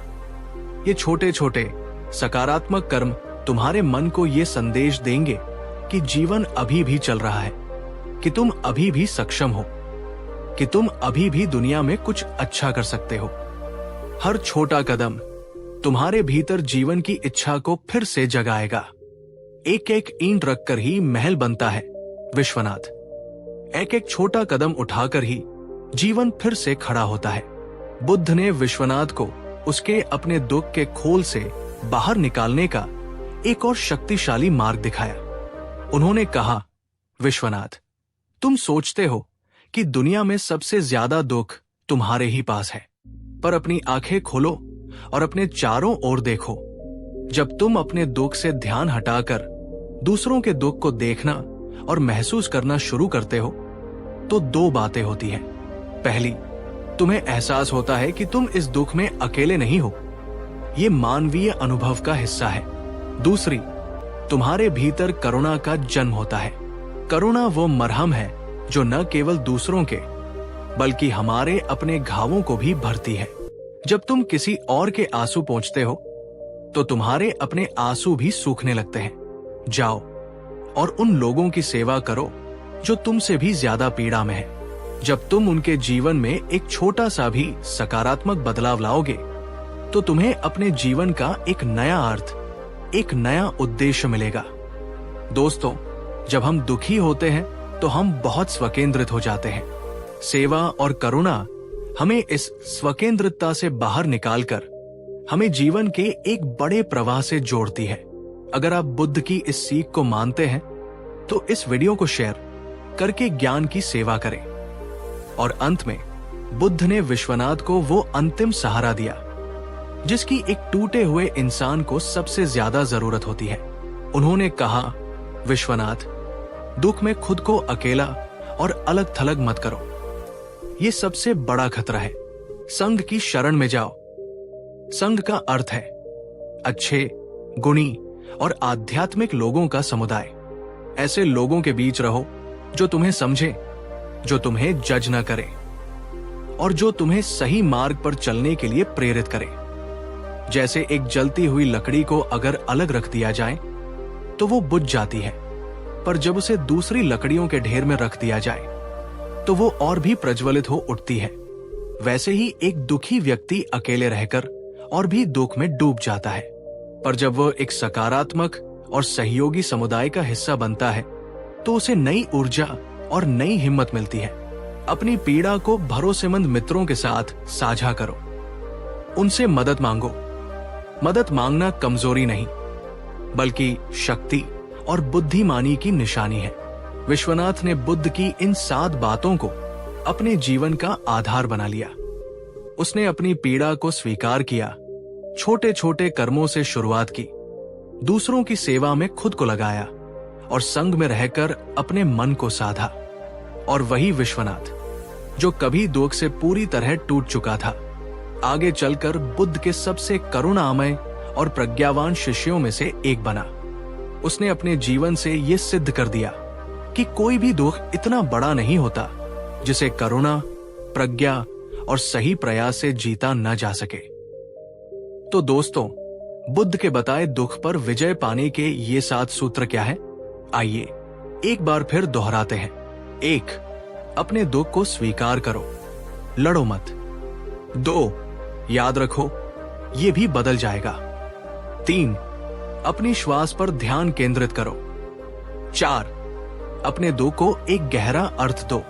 ये छोटे छोटे सकारात्मक कर्म तुम्हारे मन को ये संदेश देंगे कि जीवन अभी भी चल रहा है, कि तुम अभी भी सक्षम हो, कि तुम अभी भी दुनिया में कुछ अच्छा कर सकते हो। हर छोटा कदम तुम्हारे भीतर जीवन की इच्छा को फिर से जगाएगा। एक एक ईंट रखकर ही महल बनता है विश्वनाथ। एक एक छोटा कदम उठाकर ही जीवन फिर से खड़ा होता है। बुद्ध ने विश्वनाथ को उसके अपने दुख के खोल से बाहर निकालने का एक और शक्तिशाली मार्ग दिखाया। उन्होंने कहा, विश्वनाथ, तुम सोचते हो कि दुनिया में सबसे ज्यादा दुख तुम्हारे ही पास है, पर अपनी आंखें खोलो और अपने चारों ओर देखो। जब तुम अपने दुख से ध्यान हटाकर दूसरों के दुख को देखना और महसूस करना शुरू करते हो तो दो बातें होती हैं। पहली, तुम्हें एहसास होता है कि तुम इस दुख में अकेले नहीं हो, ये मानवीय अनुभव का हिस्सा है। दूसरी, तुम्हारे भीतर करुणा का जन्म होता है। करुणा वो मरहम है जो न केवल दूसरों के बल्कि हमारे अपने घावों को भी भरती है। जब तुम किसी और के आंसू पोंछते हो तो तुम्हारे अपने आंसू भी सूखने लगते हैं। जाओ और उन लोगों की सेवा करो जो तुमसे भी ज्यादा पीड़ा में है। जब तुम उनके जीवन में एक छोटा सा भी सकारात्मक बदलाव लाओगे तो तुम्हें अपने जीवन का एक नया अर्थ, एक नया उद्देश्य मिलेगा। दोस्तों, जब हम दुखी होते हैं तो हम बहुत स्वकेंद्रित हो जाते हैं। सेवा और करुणा हमें इस स्वकेंद्रितता से बाहर निकालकर हमें जीवन के एक बड़े प्रवाह से जोड़ती है। अगर आप बुद्ध की इस सीख को मानते हैं तो इस वीडियो को शेयर करके ज्ञान की सेवा करें। और अंत में बुद्ध ने विश्वनाथ को वो अंतिम सहारा दिया जिसकी एक टूटे हुए इंसान को सबसे ज्यादा जरूरत होती है। उन्होंने कहा, विश्वनाथ, दुख में खुद को अकेला और अलग थलग मत करो। ये सबसे बड़ा खतरा है। संघ की शरण में जाओ संघ का अर्थ है अच्छे, गुणी और आध्यात्मिक लोगों का समुदाय। ऐसे लोगों के बीच रहो जो तुम्हें समझे, जो तुम्हें जज न करे और जो तुम्हें सही मार्ग पर चलने के लिए प्रेरित करे। जैसे एक जलती हुई लकड़ी को अगर अलग रख दिया जाए तो वो बुझ जाती है, पर जब उसे दूसरी लकड़ियों के ढेर में रख दिया जाए तो वो और भी प्रज्वलित हो उठती है। वैसे ही एक दुखी व्यक्ति अकेले रहकर और भी दुख में डूब जाता है, पर जब वो एक सकारात्मक और सहयोगी समुदाय का हिस्सा बनता है तो उसे नई ऊर्जा और नई हिम्मत मिलती है। अपनी पीड़ा को भरोसेमंद मित्रों के साथ साझा करो, उनसे मदद मांगो। मदद मांगना कमजोरी नहीं, बल्कि शक्ति और बुद्धिमानी की निशानी है। विश्वनाथ ने बुद्ध की इन 7 बातों को अपने जीवन का आधार बना लिया। उसने अपनी पीड़ा को स्वीकार किया, छोटे छोटे कर्मों से शुरुआत की, दूसरों की सेवा में खुद को लगाया और संग में रहकर अपने मन को साधा। और वही विश्वनाथ जो कभी दुख से पूरी तरह टूट चुका था, आगे चलकर बुद्ध के सबसे करुणामय और प्रज्ञावान शिष्यों में से एक बना। उसने अपने जीवन से ये सिद्ध कर दिया कि कोई भी दुख इतना बड़ा नहीं होता जिसे करुणा, प्रज्ञा और सही प्रयास से जीता न जा सके। तो दोस्तों, बुद्ध के बताए दुख पर विजय पाने के ये 7 सूत्र क्या है? आइए एक बार फिर दोहराते हैं। 1. अपने दुख को स्वीकार करो, लड़ो मत। 2. याद रखो, ये भी बदल जाएगा। 3. अपनी श्वास पर ध्यान केंद्रित करो। 4. अपने दुख को एक गहरा अर्थ दो।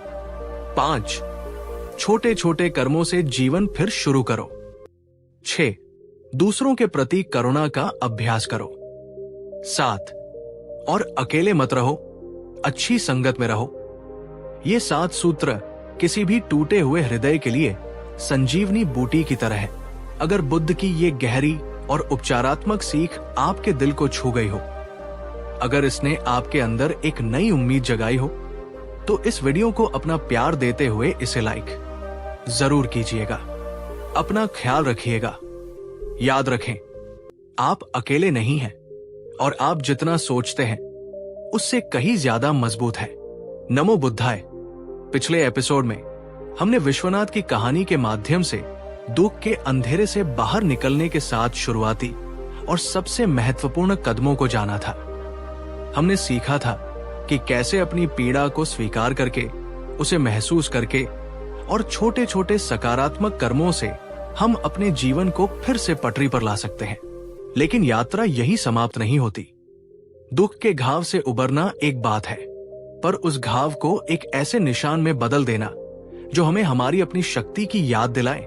5. छोटे छोटे कर्मों से जीवन फिर शुरू करो। 6. दूसरों के प्रति करुणा का अभ्यास करो। 7. और अकेले मत रहो, अच्छी संगत में रहो। ये 7 सूत्र किसी भी टूटे हुए हृदय के लिए संजीवनी बूटी की तरह है। अगर बुद्ध की ये गहरी और उपचारात्मक सीख आपके दिल को छू गई हो, अगर इसने आपके अंदर एक नई उम्मीद जगाई हो, तो इस वीडियो को अपना प्यार देते हुए इसे लाइक जरूर कीजिएगा। अपना ख्याल रखिएगा। याद रखें, आप अकेले नहीं हैं और आप जितना सोचते हैं उससे कहीं ज्यादा मजबूत है। नमो बुद्धाय। पिछले एपिसोड में हमने विश्वनाथ की कहानी के माध्यम से दुख के अंधेरे से बाहर निकलने के 7 शुरुआती और सबसे महत्वपूर्ण कदमों को जाना था। हमने सीखा था कि कैसे अपनी पीड़ा को स्वीकार करके, उसे महसूस करके और छोटे छोटे सकारात्मक कर्मों से हम अपने जीवन को फिर से पटरी पर ला सकते हैं। लेकिन यात्रा यही समाप्त नहीं होती। दुख के घाव से उबरना एक बात है, पर उस घाव को एक ऐसे निशान में बदल देना जो हमें हमारी अपनी शक्ति की याद दिलाए,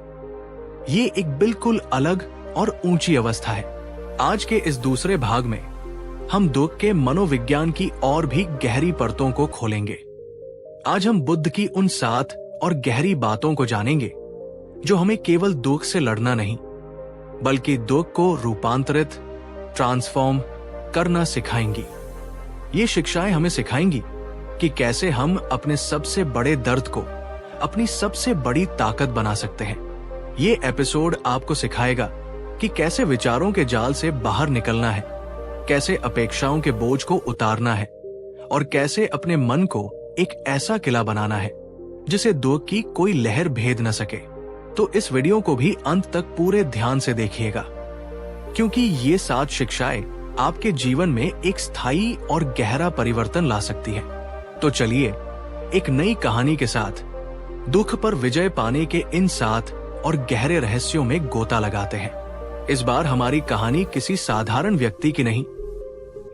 ये एक बिल्कुल अलग और ऊंची अवस्था है। आज के इस दूसरे भाग में हम दुख के मनोविज्ञान की और भी गहरी परतों को खोलेंगे। आज हम बुद्ध की उन 7 और गहरी बातों को जानेंगे जो हमें केवल दुख से लड़ना नहीं, बल्कि दुख को रूपांतरित, ट्रांसफॉर्म करना सिखाएंगी। ये शिक्षाएं हमें सिखाएंगी कि कैसे हम अपने सबसे बड़े दर्द को अपनी सबसे बड़ी ताकत बना सकते हैं। ये एपिसोड आपको सिखाएगा कि कैसे विचारों के जाल से बाहर निकलना है, कैसे अपेक्षाओं के बोझ को उतारना है और कैसे अपने मन को एक ऐसा किला बनाना है जिसे दुख की कोई लहर भेद न सके। तो इस वीडियो को भी अंत तक पूरे ध्यान से देखिएगा, क्योंकि ये 7 शिक्षाएं आपके जीवन में एक स्थायी और गहरा परिवर्तन ला सकती है। तो चलिए एक नई कहानी के साथ दुख पर विजय पाने के इन 7 और गहरे रहस्यों में गोता लगाते हैं। इस बार हमारी कहानी किसी साधारण व्यक्ति की नहीं,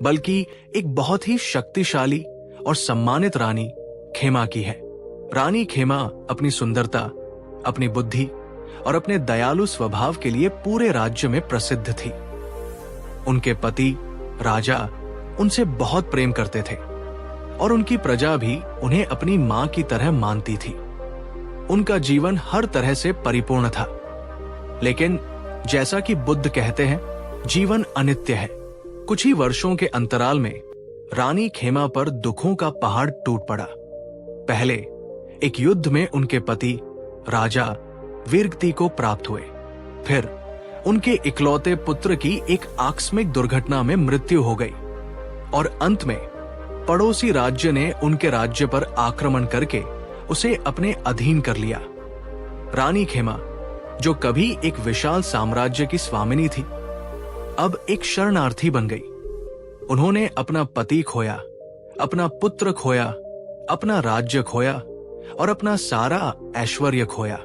बल्कि एक बहुत ही शक्तिशाली और सम्मानित रानी खेमा की है। रानी खेमा अपनी सुंदरता, अपनी बुद्धि और अपने दयालु स्वभाव के लिए पूरे राज्य में प्रसिद्ध थी। उनके पति राजा उनसे बहुत प्रेम करते थे और उनकी प्रजा भी उन्हें अपनी मां की तरह मानती थी। उनका जीवन हर तरह से परिपूर्ण था। लेकिन जैसा कि बुद्ध कहते हैं, जीवन अनित्य है। कुछ ही वर्षों के अंतराल में रानी खेमा पर दुखों का पहाड़ टूट पड़ा। पहले एक युद्ध में उनके पति राजा वीरगति को प्राप्त हुए, फिर उनके इकलौते पुत्र की एक आकस्मिक दुर्घटना में मृत्यु हो गई और अंत में पड़ोसी राज्य ने उनके राज्य पर आक्रमण करके उसे अपने अधीन कर लिया। रानी खेमा, जो कभी एक विशाल साम्राज्य की स्वामिनी थी, अब एक शरणार्थी बन गई। उन्होंने अपना पति खोया, अपना पुत्र खोया, अपना राज्य खोया और अपना सारा ऐश्वर्य खोया।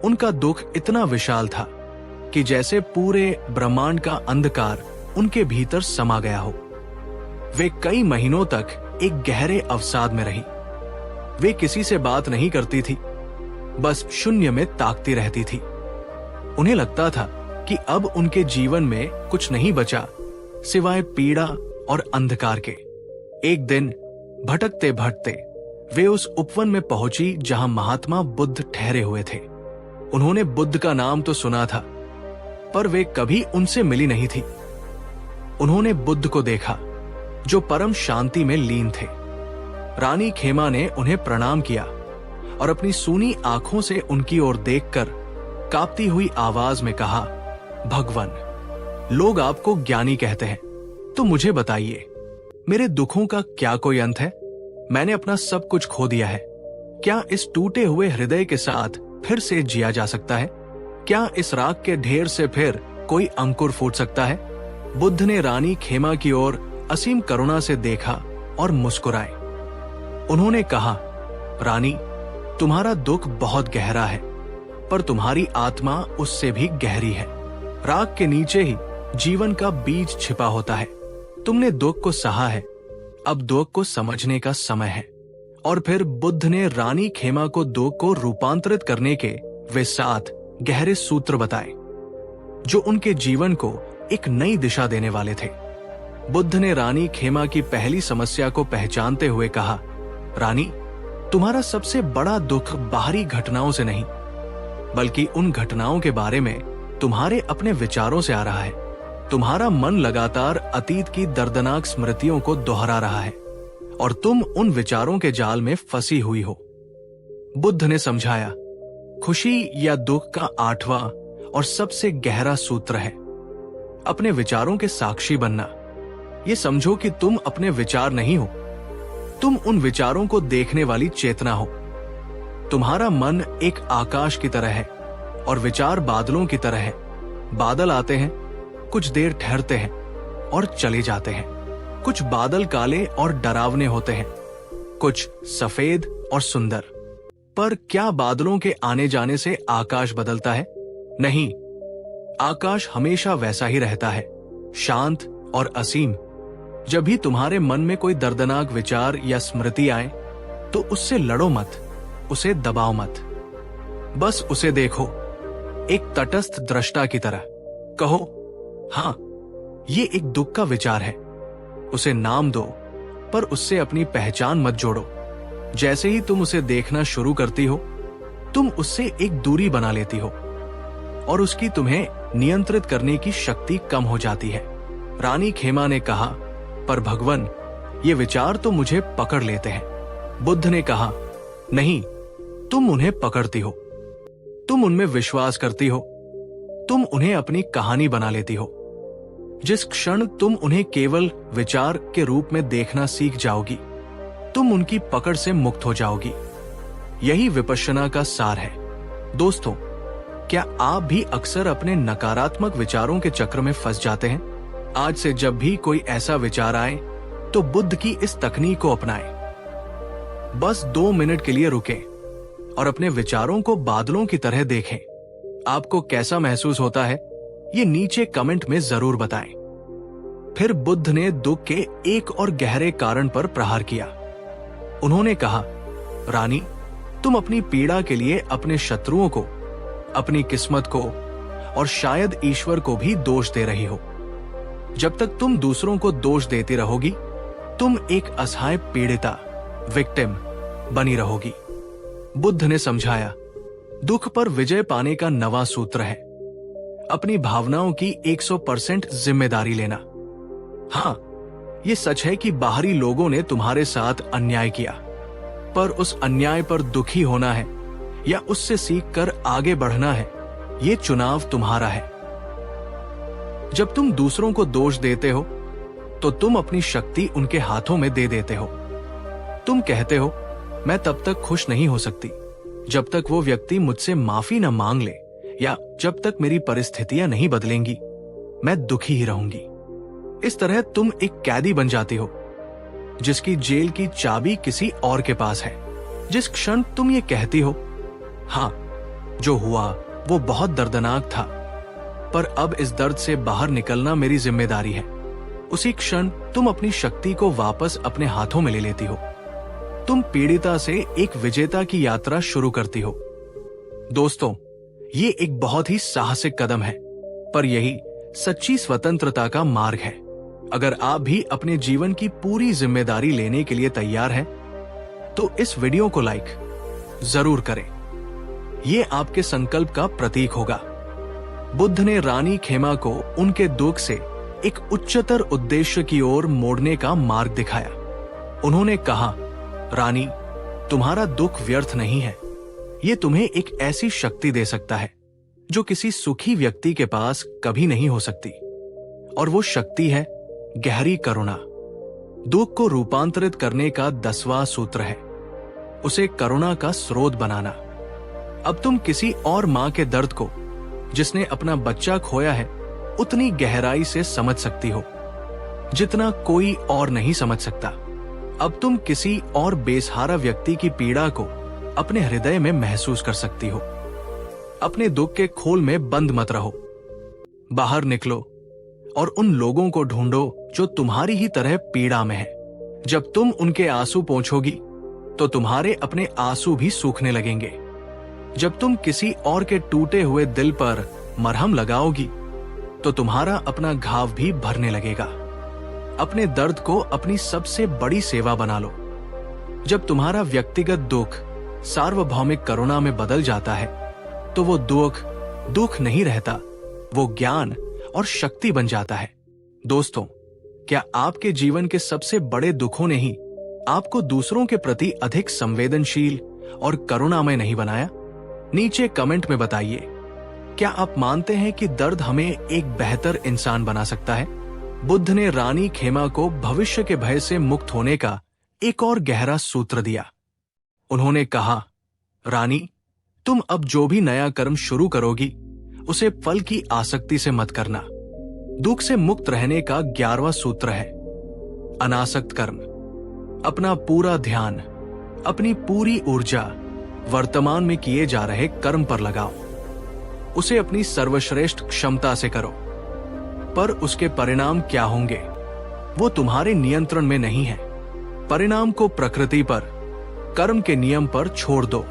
उनका दुख इतना विशाल था कि जैसे पूरे ब्रह्मांड का अंधकार उनके भीतर समा गया हो। वे कई महीनों तक एक गहरे अवसाद में रही। वे किसी से बात नहीं करती थी, बस शून्य में ताकती रहती थी। उन्हें लगता था कि अब उनके जीवन में कुछ नहीं बचा सिवाय पीड़ा और अंधकार के। एक दिन भटकते भटकते वे उस उपवन में पहुंची जहां महात्मा बुद्ध ठहरे हुए थे। उन्होंने बुद्ध का नाम तो सुना था, पर वे कभी उनसे मिली नहीं थी। उन्होंने बुद्ध को देखा जो परम शांति में लीन थे। रानी खेमा ने उन्हें प्रणाम किया और अपनी सूनी आंखों से उनकी ओर देखकर कांपती हुई आवाज में कहा, भगवान, लोग आपको ज्ञानी कहते हैं, तो मुझे बताइए, मेरे दुखों का क्या कोई अंत है? मैंने अपना सब कुछ खो दिया है। क्या इस टूटे हुए हृदय के साथ फिर से जिया जा सकता है? क्या इस राख के ढेर से फिर कोई अंकुर फूट सकता है? बुद्ध ने रानी खेमा की ओर असीम करुणा से देखा और मुस्कुराए। उन्होंने कहा, रानी, तुम्हारा दुख बहुत गहरा है, पर तुम्हारी आत्मा उससे भी गहरी है। राख के नीचे ही जीवन का बीज छिपा होता है। तुमने दुख को सहा है, अब दुख को समझने का समय है। और फिर बुद्ध ने रानी खेमा को दुख को रूपांतरित करने के वे 7 गहरे सूत्र बताए, जो उनके जीवन को एक नई दिशा देने वाले थे। बुद्ध ने रानी खेमा की पहली समस्या को पहचानते हुए कहा, रानी, तुम्हारा सबसे बड़ा दुख बाहरी घटनाओं से नहीं, बल्कि उन घटनाओं के बारे में तुम्हारे अपने विचारों से आ रहा है। तुम्हारा मन लगातार अतीत की दर्दनाक स्मृतियों को दोहरा रहा है और तुम उन विचारों के जाल में फंसी हुई हो। बुद्ध ने समझाया, खुशी या दुख का 8वां और सबसे गहरा सूत्र है अपने विचारों के साक्षी बनना। ये समझो कि तुम अपने विचार नहीं हो, तुम उन विचारों को देखने वाली चेतना हो। तुम्हारा मन एक आकाश की तरह है और विचार बादलों की तरह है। बादल आते हैं, कुछ देर ठहरते हैं और चले जाते हैं। कुछ बादल काले और डरावने होते हैं, कुछ सफेद और सुंदर। पर क्या बादलों के आने जाने से आकाश बदलता है? नहीं, आकाश हमेशा वैसा ही रहता है, शांत और असीम। जब भी तुम्हारे मन में कोई दर्दनाक विचार या स्मृति आए, तो उससे लड़ो मत, उसे दबाओ मत। बस उसे देखो एक तटस्थ दृष्टा की तरह। कहो, हाँ, ये एक दुख का विचार है। उसे नाम दो, पर उससे अपनी पहचान मत जोड़ो। जैसे ही तुम उसे देखना शुरू करती हो, तुम उससे एक दूरी बना लेती हो और उसकी तुम्हें नियंत्रित करने की शक्ति कम हो जाती है। रानी खेमा ने कहा, पर भगवान, ये विचार तो मुझे पकड़ लेते हैं। बुद्ध ने कहा, नहीं, तुम उन्हें पकड़ती हो, तुम उनमें विश्वास करती हो, तुम उन्हें अपनी कहानी बना लेती हो। जिस क्षण तुम उन्हें केवल विचार के रूप में देखना सीख जाओगी, तुम उनकी पकड़ से मुक्त हो जाओगी। यही विपश्यना का सार है। दोस्तों, क्या आप भी अक्सर अपने नकारात्मक विचारों के चक्र में फंस जाते हैं? आज से जब भी कोई ऐसा विचार आए, तो बुद्ध की इस तकनीक को अपनाएं। बस 2 मिनट के लिए रुकें और अपने विचारों को बादलों की तरह देखें। आपको कैसा महसूस होता है, ये नीचे कमेंट में जरूर बताएं। फिर बुद्ध ने दुख के एक और गहरे कारण पर प्रहार किया। उन्होंने कहा, रानी, तुम अपनी पीड़ा के लिए अपने शत्रुओं को, अपनी किस्मत को और शायद ईश्वर को भी दोष दे रही हो। जब तक तुम दूसरों को दोष देती रहोगी, तुम एक असहाय पीड़िता, विक्टिम बनी रहोगी। बुद्ध ने समझाया, दुख पर विजय पाने का नवा सूत्र है अपनी भावनाओं की 100% जिम्मेदारी लेना। हाँ, ये सच है कि बाहरी लोगों ने तुम्हारे साथ अन्याय किया, पर उस अन्याय पर दुखी होना है या उससे सीखकर आगे बढ़ना है, ये चुनाव तुम्हारा है। जब तुम दूसरों को दोष देते हो तो तुम अपनी शक्ति उनके हाथों में दे देते हो। तुम कहते हो, मैं तब तक खुश नहीं हो सकती जब तक वो व्यक्ति मुझसे माफी न मांग ले, या जब तक मेरी परिस्थितियां नहीं बदलेंगी मैं दुखी ही रहूंगी। इस तरह तुम एक कैदी बन जाती हो जिसकी जेल की चाबी किसी और के पास है। जिस क्षण तुम ये कहती हो, हाँ, जो हुआ वो बहुत दर्दनाक था, पर अब इस दर्द से बाहर निकलना मेरी जिम्मेदारी है, उसी क्षण तुम अपनी शक्ति को वापस अपने हाथों में ले लेती हो। तुम पीड़िता से एक विजेता की यात्रा शुरू करती हो। दोस्तों, ये एक बहुत ही साहसिक कदम है, पर यही सच्ची स्वतंत्रता का मार्ग है। अगर आप भी अपने जीवन की पूरी जिम्मेदारी लेने के लिए तैयार हैं, तो इस वीडियो को लाइक जरूर करें। ये आपके संकल्प का प्रतीक होगा। बुद्ध ने रानी खेमा को उनके दुख से एक उच्चतर उद्देश्य की ओर मोड़ने का मार्ग दिखाया। उन्होंने कहा, रानी, तुम्हारा दुख व्यर्थ नहीं है। ये तुम्हें एक ऐसी शक्ति दे सकता है जो किसी सुखी व्यक्ति के पास कभी नहीं हो सकती, और वो शक्ति है गहरी करुणा। दुख को रूपांतरित करने का 10वां सूत्र है उसे करुणा का स्रोत बनाना। अब तुम किसी और मां के दर्द को, जिसने अपना बच्चा खोया है, उतनी गहराई से समझ सकती हो जितना कोई और नहीं समझ सकता। अब तुम किसी और बेसहारा व्यक्ति की पीड़ा को अपने हृदय में महसूस कर सकती हो। अपने दुख के खोल में बंद मत रहो, बाहर निकलो और उन लोगों को ढूंढो जो तुम्हारी ही तरह पीड़ा में है। जब तुम उनके आंसू पोंछोगी तो तुम्हारे अपने आंसू भी सूखने लगेंगे। जब तुम किसी और के टूटे हुए दिल पर मरहम लगाओगी तो तुम्हारा अपना घाव भी भरने लगेगा। अपने दर्द को अपनी सबसे बड़ी सेवा बना लो। जब तुम्हारा व्यक्तिगत दुख सार्वभौमिक करुणा में बदल जाता है तो वो दुख नहीं रहता, वो ज्ञान और शक्ति बन जाता है। दोस्तों, क्या आपके जीवन के सबसे बड़े दुखों ने ही आपको दूसरों के प्रति अधिक संवेदनशील और करुणामय नहीं बनाया? नीचे कमेंट में बताइए, क्या आप मानते हैं कि दर्द हमें एक बेहतर इंसान बना सकता है? बुद्ध ने रानी खेमा को भविष्य के भय से मुक्त होने का एक और गहरा सूत्र दिया। उन्होंने कहा, रानी, तुम अब जो भी नया कर्म शुरू करोगी उसे फल की आसक्ति से मत करना। दुख से मुक्त रहने का 11वां सूत्र है अनासक्त कर्म। अपना पूरा ध्यान, अपनी पूरी ऊर्जा वर्तमान में किए जा रहे कर्म पर लगाओ। उसे अपनी सर्वश्रेष्ठ क्षमता से करो, पर उसके परिणाम क्या होंगे वो तुम्हारे नियंत्रण में नहीं है। परिणाम को प्रकृति पर, कर्म के नियम पर छोड़ दो।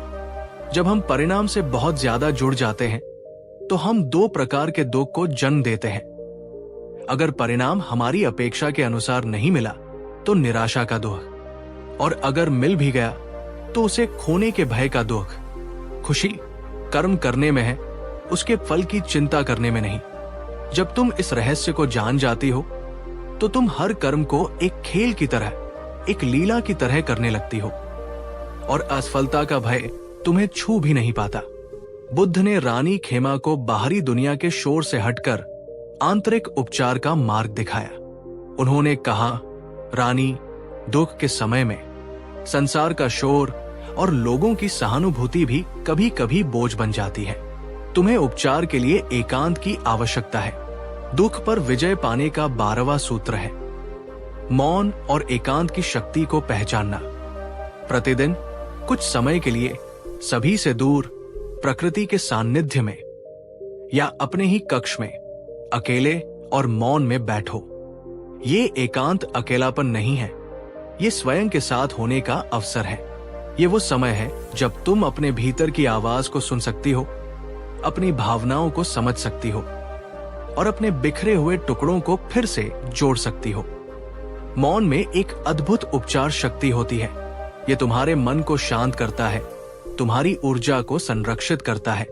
जब हम परिणाम से बहुत ज्यादा जुड़ जाते हैं तो हम 2 प्रकार के दुख को जन्म देते हैं। अगर परिणाम हमारी अपेक्षा के अनुसार नहीं मिला तो निराशा का दुख, और अगर मिल भी गया तो उसे खोने के भय का दुख। खुशी कर्म करने में है, उसके फल की चिंता करने में नहीं। जब तुम इस रहस्य को जान जाती हो तो तुम हर कर्म को एक खेल की तरह, एक लीला की तरह करने लगती हो, और असफलता का भय तुम्हें छू भी नहीं पाता। बुद्ध ने रानी खेमा को बाहरी दुनिया के शोर से हटकर आंतरिक उपचार का मार्ग दिखाया। उन्होंने कहा, रानी, दुख के समय में संसार का शोर और लोगों की सहानुभूति भी कभी कभी बोझ बन जाती है। तुम्हें उपचार के लिए एकांत की आवश्यकता है। दुख पर विजय पाने का 12वां सूत्र है मौन और एकांत की शक्ति को पहचानना। प्रतिदिन कुछ समय के लिए सभी से दूर प्रकृति के सान्निध्य में या अपने ही कक्ष में अकेले और मौन में बैठो। ये एकांत अकेलापन नहीं है, ये स्वयं के साथ होने का अवसर है। ये वो समय है जब तुम अपने भीतर की आवाज को सुन सकती हो, अपनी भावनाओं को समझ सकती हो और अपने बिखरे हुए टुकड़ों को फिर से जोड़ सकती हो। मौन में एक अद्भुत उपचार शक्ति होती है। ये तुम्हारे मन को शांत करता है, तुम्हारी ऊर्जा को संरक्षित करता है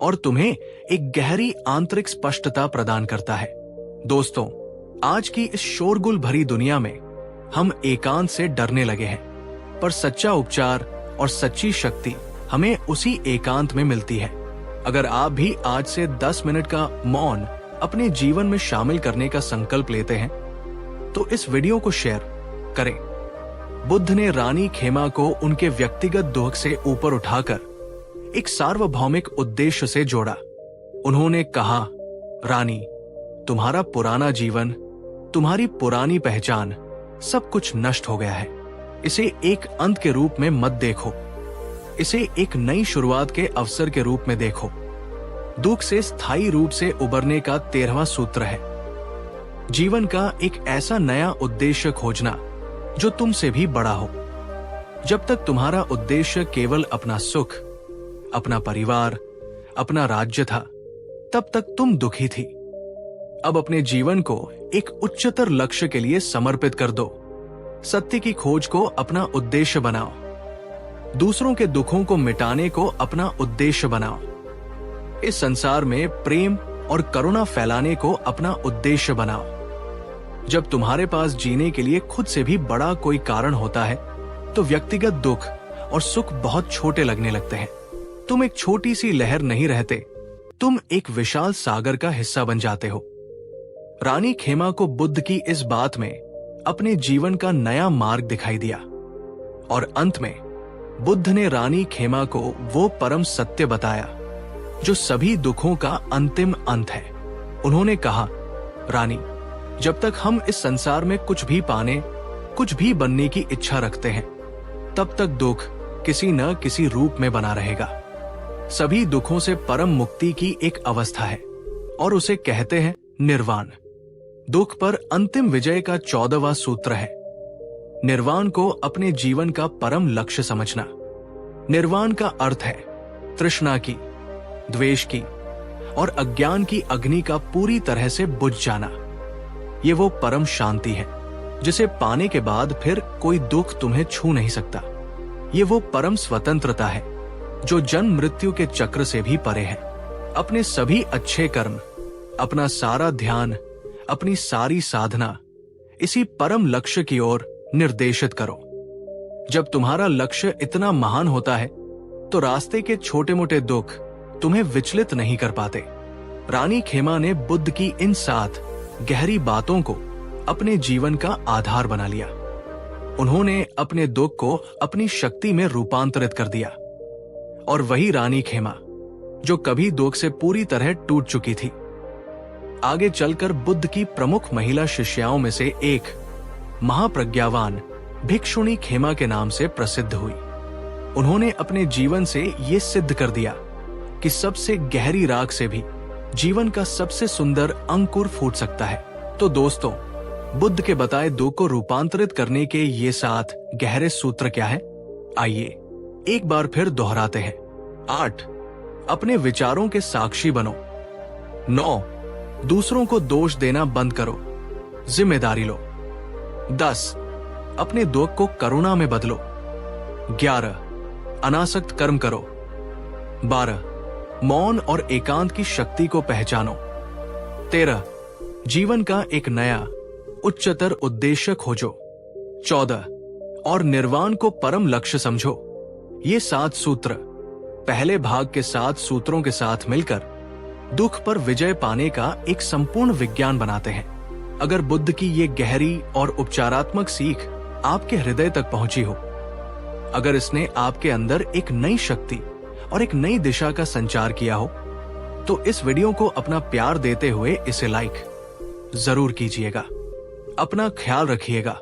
और तुम्हें एक गहरी आंतरिक स्पष्टता प्रदान करता है। दोस्तों, आज की इस शोरगुल भरी दुनिया में हम एकांत से डरने लगे हैं, पर सच्चा उपचार और सच्ची शक्ति हमें उसी एकांत में मिलती है। अगर आप भी आज से 10 मिनट का मौन अपने जीवन में शामिल करने का संकल्प लेते हैं तो इस वीडियो को शेयर करें। बुद्ध ने रानी खेमा को उनके व्यक्तिगत दुख से ऊपर उठाकर एक सार्वभौमिक उद्देश्य से जोड़ा। उन्होंने कहा, रानी, तुम्हारा पुराना जीवन, तुम्हारी पुरानी पहचान, सब कुछ नष्ट हो गया है। इसे एक अंत के रूप में मत देखो, इसे एक नई शुरुआत के अवसर के रूप में देखो। दुख से स्थायी रूप से उबरने का 13वां सूत्र है जीवन का एक ऐसा नया उद्देश्य खोजना जो तुमसे भी बड़ा हो। जब तक तुम्हारा उद्देश्य केवल अपना सुख, अपना परिवार, अपना राज्य था, तब तक तुम दुखी थी। अब अपने जीवन को एक उच्चतर लक्ष्य के लिए समर्पित कर दो। सत्य की खोज को अपना उद्देश्य बनाओ। दूसरों के दुखों को मिटाने को अपना उद्देश्य बनाओ। इस संसार में प्रेम और करुणा फैलाने को अपना उद्देश्य बनाओ। जब तुम्हारे पास जीने के लिए खुद से भी बड़ा कोई कारण होता है तो व्यक्तिगत दुख और सुख बहुत छोटे लगने लगते हैं। तुम एक छोटी सी लहर नहीं रहते, तुम एक विशाल सागर का हिस्सा बन जाते हो। रानी खेमा को बुद्ध की इस बात में अपने जीवन का नया मार्ग दिखाई दिया और अंत में बुद्ध ने रानी खेमा को वो परम सत्य बताया जो सभी दुखों का अंतिम अंत है। उन्होंने कहा, रानी, जब तक हम इस संसार में कुछ भी पाने, कुछ भी बनने की इच्छा रखते हैं, तब तक दुख किसी न किसी रूप में बना रहेगा। सभी दुखों से परम मुक्ति की एक अवस्था है और उसे कहते हैं निर्वाण। दुख पर अंतिम विजय का 14वां सूत्र है निर्वाण को अपने जीवन का परम लक्ष्य समझना। निर्वाण का अर्थ है तृष्णा की, द्वेष की और अज्ञान की अग्नि का पूरी तरह से बुझ जाना। ये वो परम शांति है जिसे पाने के बाद फिर कोई दुख तुम्हें छू नहीं सकता। ये वो परम स्वतंत्रता है जो जन्म मृत्यु के चक्र से भी परे है। अपने सभी अच्छे कर्म, अपना सारा ध्यान, अपनी सारी साधना इसी परम लक्ष्य की ओर निर्देशित करो। जब तुम्हारा लक्ष्य इतना महान होता है तो रास्ते के छोटे मोटे दुख तुम्हें विचलित नहीं कर पाते। रानी खेमा ने बुद्ध की इन 7 गहरी बातों को अपने जीवन का आधार बना लिया। उन्होंने अपने दुख को अपनी शक्ति में रूपांतरित कर दिया और वही रानी खेमा जो कभी दुख से पूरी तरह टूट चुकी थी, आगे चलकर बुद्ध की प्रमुख महिला शिष्याओं में से एक महाप्रज्ञावान भिक्षुणी खेमा के नाम से प्रसिद्ध हुई। उन्होंने अपने जीवन से ये सिद्ध कर दिया कि सबसे गहरी राख से भी जीवन का सबसे सुंदर अंकुर फूट सकता है। तो दोस्तों, बुद्ध के बताए दुख को रूपांतरित करने के ये 7 गहरे सूत्र क्या है, आइए एक बार फिर दोहराते हैं। 8, अपने विचारों के साक्षी बनो। 9, दूसरों को दोष देना बंद करो, जिम्मेदारी लो। 10, अपने दुख को करुणा में बदलो। 11, अनासक्त कर्म करो। 12, मौन और एकांत की शक्ति को पहचानो। 13, जीवन का एक नया उच्चतर उद्देश्य खोजो। 14, और निर्वाण को परम लक्ष्य समझो। ये 7 सूत्र पहले भाग के 7 सूत्रों के साथ मिलकर दुख पर विजय पाने का एक संपूर्ण विज्ञान बनाते हैं। अगर बुद्ध की ये गहरी और उपचारात्मक सीख आपके हृदय तक पहुंची हो, अगर इसने आपके अंदर एक नई शक्ति और एक नई दिशा का संचार किया हो, तो इस वीडियो को अपना प्यार देते हुए इसे लाइक जरूर कीजिएगा। अपना ख्याल रखिएगा।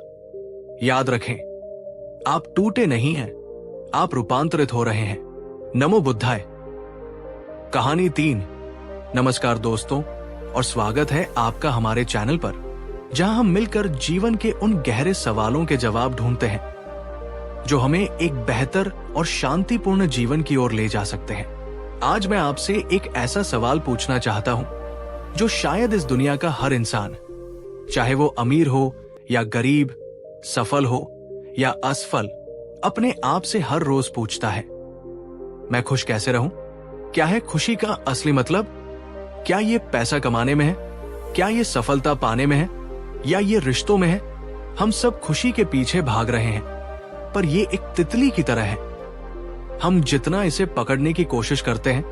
याद रखें, आप टूटे नहीं हैं, आप रूपांतरित हो रहे हैं। नमो बुद्धाय। कहानी 3। नमस्कार दोस्तों और स्वागत है आपका हमारे चैनल पर, जहां हम मिलकर जीवन के उन गहरे सवालों के जवाब ढूंढते हैं जो हमें एक बेहतर और शांतिपूर्ण जीवन की ओर ले जा सकते हैं। आज मैं आपसे एक ऐसा सवाल पूछना चाहता हूं जो शायद इस दुनिया का हर इंसान, चाहे वो अमीर हो या गरीब, सफल हो या असफल, अपने आप से हर रोज पूछता है, मैं खुश कैसे रहूं? क्या है खुशी का असली मतलब? क्या ये पैसा कमाने में है? क्या ये सफलता पाने में है? या ये रिश्तों में है? हम सब खुशी के पीछे भाग रहे हैं, पर ये एक तितली की तरह है। हम जितना इसे पकड़ने की कोशिश करते हैं,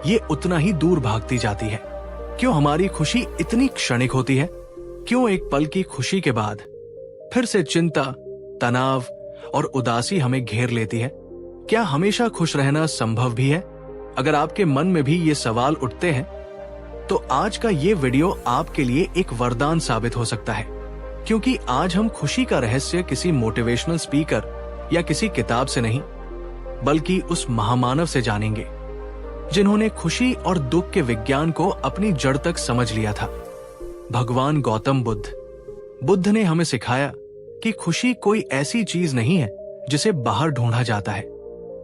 ये उतना ही दूर भागती जाती है। क्यों हमारी खुशी इतनी क्षणिक होती है? क्यों एक पल की खुशी के बाद फिर से चिंता, तनाव और उदासी हमें घेर लेती है? क्या हमेशा खुश रहना संभव भी है? अगर आपके मन में भी ये सवाल उठते हैं तो आज का ये वीडियो आपके लिए एक वरदान साबित हो सकता है, क्योंकि आज हम खुशी का रहस्य किसी मोटिवेशनल स्पीकर या किसी किताब से नहीं, बल्कि उस महामानव से जानेंगे जिन्होंने खुशी और दुख के विज्ञान को अपनी जड़ तक समझ लिया था। भगवान गौतम बुद्ध। बुद्ध ने हमें सिखाया कि खुशी कोई ऐसी चीज नहीं है जिसे बाहर ढूंढा जाता है,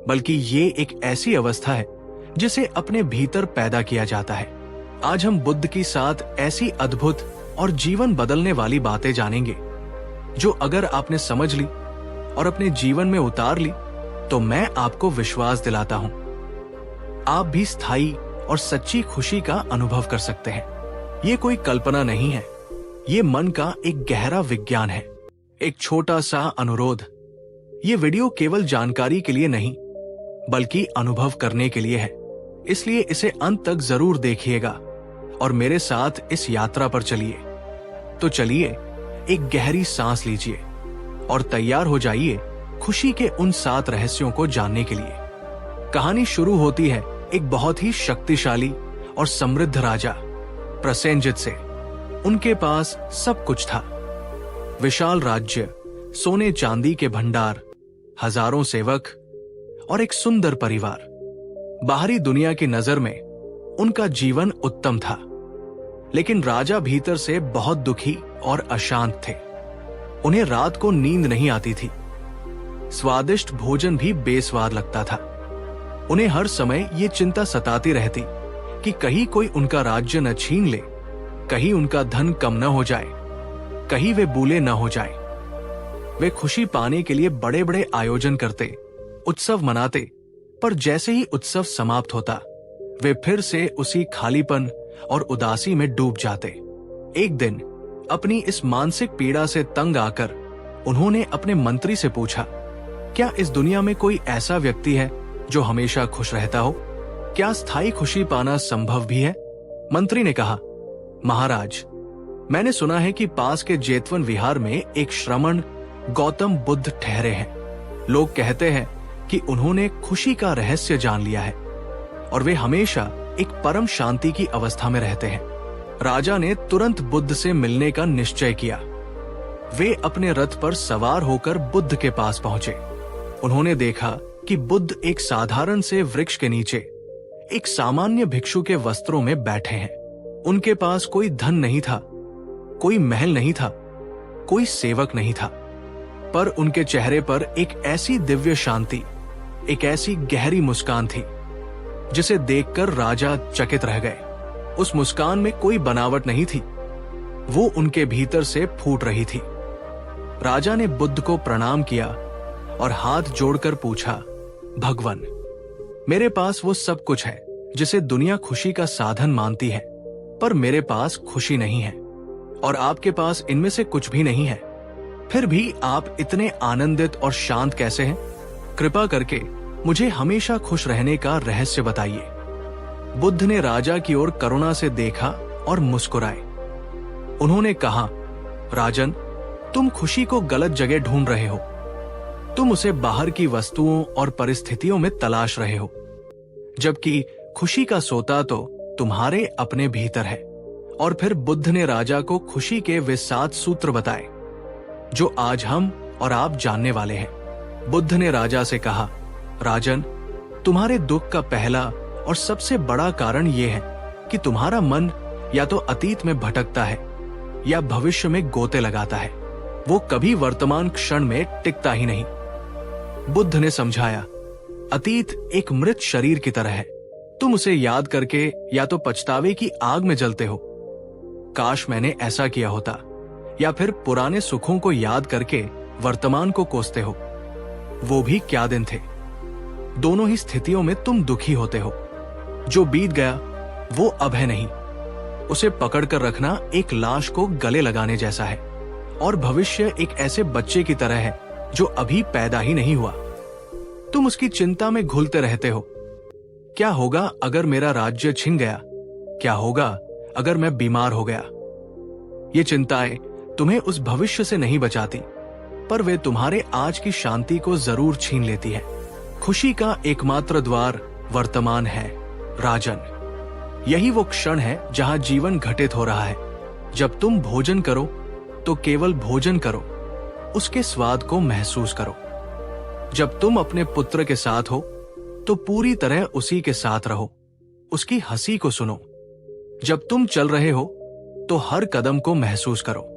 बल्कि ये एक ऐसी अवस्था है जिसे अपने भीतर पैदा किया जाता है। आज हम बुद्ध की साथ ऐसी अद्भुत और जीवन बदलने वाली बातें जानेंगे जो अगर आपने समझ ली और अपने जीवन में उतार ली तो मैं आपको विश्वास दिलाता हूं, आप भी स्थायी और सच्ची खुशी का अनुभव कर सकते हैं। ये कोई कल्पना नहीं है, ये मन का एक गहरा विज्ञान है। एक छोटा सा अनुरोध, ये वीडियो केवल जानकारी के लिए नहीं बल्कि अनुभव करने के लिए है, इसलिए इसे अंत तक जरूर देखिएगा और मेरे साथ इस यात्रा पर चलिए। तो चलिए एक गहरी सांस लीजिए और तैयार हो जाइए खुशी के उन 7 रहस्यों को जानने के लिए। कहानी शुरू होती है एक बहुत ही शक्तिशाली और समृद्ध राजा प्रसेनजित से। उनके पास सब कुछ था, विशाल राज्य, सोने चांदी के भंडार, हजारों सेवक और एक सुंदर परिवार। बाहरी दुनिया की नजर में उनका जीवन उत्तम था, लेकिन राजा भीतर से बहुत दुखी और अशांत थे। उन्हें रात को नींद नहीं आती थी, स्वादिष्ट भोजन भी बेस्वाद लगता था। उन्हें हर समय ये चिंता सताती रहती कि कहीं कोई उनका राज्य न छीन ले, कहीं उनका धन कम न हो जाए, कहीं वे बूले न हो जाए। वे खुशी पाने के लिए बड़े बड़े आयोजन करते, उत्सव मनाते, पर जैसे ही उत्सव समाप्त होता वे फिर से उसी खालीपन और उदासी में डूब जाते। एक दिन अपनी इस मानसिक पीड़ा से तंग आकर उन्होंने अपने मंत्री से पूछा, क्या इस दुनिया में कोई ऐसा व्यक्ति है जो हमेशा खुश रहता हो? क्या स्थायी खुशी पाना संभव भी है? मंत्री ने कहा, महाराज, मैंने सुना है कि पास के जेतवन विहार में एक श्रमण गौतम बुद्ध ठहरे हैं। लोग कहते हैं कि उन्होंने खुशी का रहस्य जान लिया है और वे हमेशा एक परम शांति की अवस्था में रहते हैं। राजा ने तुरंत बुद्ध से मिलने का निश्चय किया। वे अपने रथ पर सवार होकर बुद्ध के पास पहुंचे। उन्होंने देखा कि बुद्ध एक साधारण से वृक्ष के नीचे एक सामान्य भिक्षु के वस्त्रों में बैठे हैं। उनके पास कोई धन नहीं था, कोई महल नहीं था, कोई सेवक नहीं था, पर उनके चेहरे पर एक ऐसी दिव्य शांति, एक ऐसी गहरी मुस्कान थी जिसे देखकर राजा चकित रह गए। उस मुस्कान में कोई बनावट नहीं थी, वो उनके भीतर से फूट रही थी। राजा ने बुद्ध को प्रणाम किया और हाथ जोड़कर पूछा, भगवान, मेरे पास वो सब कुछ है जिसे दुनिया खुशी का साधन मानती है, पर मेरे पास खुशी नहीं है और आपके पास इनमें से कुछ भी नहीं है। फिर भी आप इतने आनंदित और शांत कैसे हैं? कृपा करके मुझे हमेशा खुश रहने का रहस्य बताइए। बुद्ध ने राजा की ओर करुणा से देखा और मुस्कुराए। उन्होंने कहा, राजन, तुम खुशी को गलत जगह ढूंढ रहे हो। तुम उसे बाहर की वस्तुओं और परिस्थितियों में तलाश रहे हो, जबकि खुशी का सोता तो तुम्हारे अपने भीतर है। और फिर बुद्ध ने राजा को खुशी के वे 7 सूत्र बताए जो आज हम और आप जानने वाले हैं। बुद्ध ने राजा से कहा, राजन, तुम्हारे दुख का पहला और सबसे बड़ा कारण यह है कि तुम्हारा मन या तो अतीत में भटकता है या भविष्य में गोते लगाता है। वो कभी वर्तमान क्षण में टिकता ही नहीं। बुद्ध ने समझाया, अतीत एक मृत शरीर की तरह है। तुम उसे याद करके या तो पछतावे की आग में जलते हो, काश मैंने ऐसा किया होता, या फिर पुराने सुखों को याद करके वर्तमान को कोसते हो, वो भी क्या दिन थे। दोनों ही स्थितियों में तुम दुखी होते हो। जो बीत गया वो अब है नहीं। उसे पकड़कर रखना एक लाश को गले लगाने जैसा है, और भविष्य एक ऐसे बच्चे की तरह है जो अभी पैदा ही नहीं हुआ। तुम उसकी चिंता में घुलते रहते हो। क्या होगा अगर मेरा राज्य छिन गया? क्या होगा अगर मैं बीमार हो गया। ये चिंताएं तुम्हें उस भविष्य से नहीं बचाती, पर वे तुम्हारे आज की शांति को जरूर छीन लेती है। खुशी का एकमात्र द्वार वर्तमान है राजन। यही वो क्षण है जहां जीवन घटित हो रहा है। जब तुम भोजन करो तो केवल भोजन करो, उसके स्वाद को महसूस करो। जब तुम अपने पुत्र के साथ हो तो पूरी तरह उसी के साथ रहो, उसकी हंसी को सुनो। जब तुम चल रहे हो तो हर कदम को महसूस करो।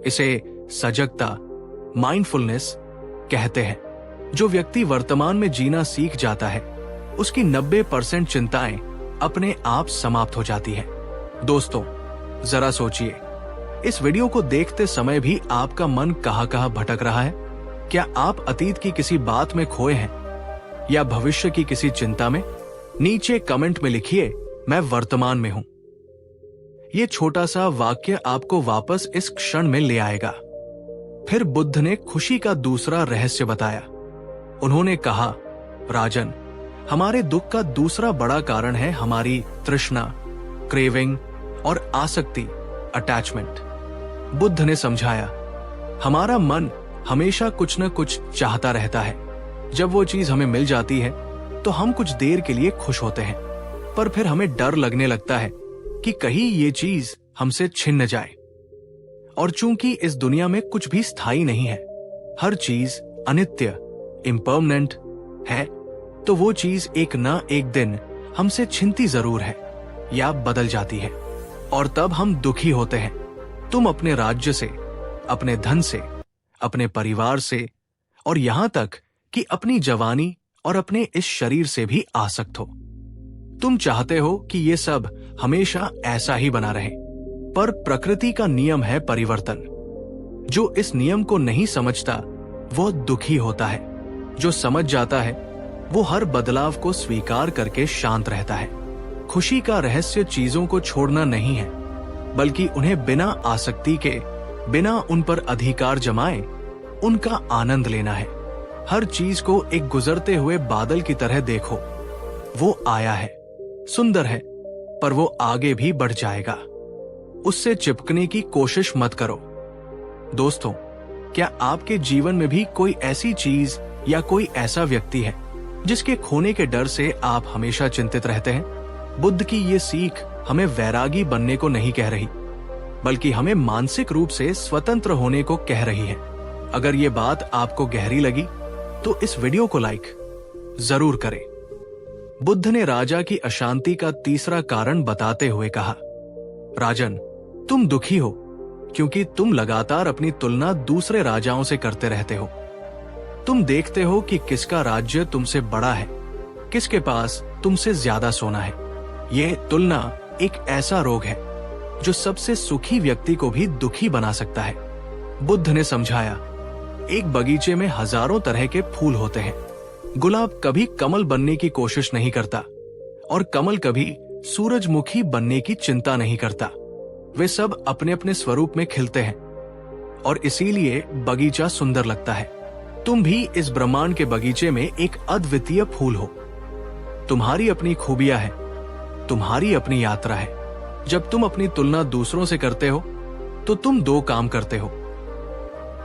इसे सजगता, माइंडफुलनेस कहते हैं। जो व्यक्ति वर्तमान में जीना सीख जाता है, उसकी 90% चिंताएं अपने आप समाप्त हो जाती हैं। दोस्तों, जरा सोचिए, इस वीडियो को देखते समय भी आपका मन कहां भटक रहा है? क्या आप अतीत की किसी बात में खोए हैं या भविष्य की किसी चिंता में? नीचे कमेंट में लिखिए, मैं वर्तमान में हूं। यह छोटा सा वाक्य आपको वापस इस क्षण में ले आएगा। फिर बुद्ध ने खुशी का दूसरा रहस्य बताया। उन्होंने कहा, राजन, हमारे दुख का दूसरा बड़ा कारण है हमारी तृष्णा, क्रेविंग और आसक्ति, अटैचमेंट। बुद्ध ने समझाया, हमारा मन हमेशा कुछ न कुछ चाहता रहता है। जब वो चीज हमें मिल जाती है तो हम कुछ देर के लिए खुश होते हैं, पर फिर हमें डर लगने लगता है कि कहीं ये चीज हमसे छिन न जाए। और चूंकि इस दुनिया में कुछ भी स्थायी नहीं है, हर चीज अनित्य, इम्परमानेंट है, तो वो चीज एक न एक दिन हमसे छिनती जरूर है या बदल जाती है, और तब हम दुखी होते हैं। तुम अपने राज्य से, अपने धन से, अपने परिवार से और यहां तक कि अपनी जवानी और अपने इस शरीर से भी आसक्त हो। तुम चाहते हो कि ये सब हमेशा ऐसा ही बना रहे, पर प्रकृति का नियम है परिवर्तन। जो इस नियम को नहीं समझता वो दुखी होता है। जो समझ जाता है वो हर बदलाव को स्वीकार करके शांत रहता है। खुशी का रहस्य चीजों को छोड़ना नहीं है, बल्कि उन्हें बिना आसक्ति के, बिना उन पर अधिकार जमाए उनका आनंद लेना है। हर चीज को एक गुजरते हुए बादल की तरह देखो। वो आया है, सुंदर है, पर वो आगे भी बढ़ जाएगा। उससे चिपकने की कोशिश मत करो। दोस्तों, क्या आपके जीवन में भी कोई ऐसी चीज या कोई ऐसा व्यक्ति है जिसके खोने के डर से आप हमेशा चिंतित रहते हैं? बुद्ध की ये सीख हमें वैरागी बनने को नहीं कह रही, बल्कि हमें मानसिक रूप से स्वतंत्र होने को कह रही है। अगर ये बात आपको गहरी लगी तो इस वीडियो को लाइक जरूर करें। बुद्ध ने राजा की अशांति का तीसरा कारण बताते हुए कहा, राजन, तुम दुखी हो क्योंकि तुम लगातार अपनी तुलना दूसरे राजाओं से करते रहते हो। तुम देखते हो कि किसका राज्य तुमसे बड़ा है, किसके पास तुमसे ज्यादा सोना है। यह तुलना एक ऐसा रोग है जो सबसे सुखी व्यक्ति को भी दुखी बना सकता है। बुद्ध ने समझाया, एक बगीचे में हजारों तरह के फूल होते हैं। गुलाब कभी कमल बनने की कोशिश नहीं करता और कमल कभी सूरजमुखी बनने की चिंता नहीं करता। वे सब अपने अपने स्वरूप में खिलते हैं और इसीलिए बगीचा सुंदर लगता है। तुम भी इस ब्रह्मांड के बगीचे में एक अद्वितीय फूल हो। तुम्हारी अपनी खूबियां हैं, तुम्हारी अपनी यात्रा है। जब तुम अपनी तुलना दूसरों से करते हो तो तुम दो काम करते हो,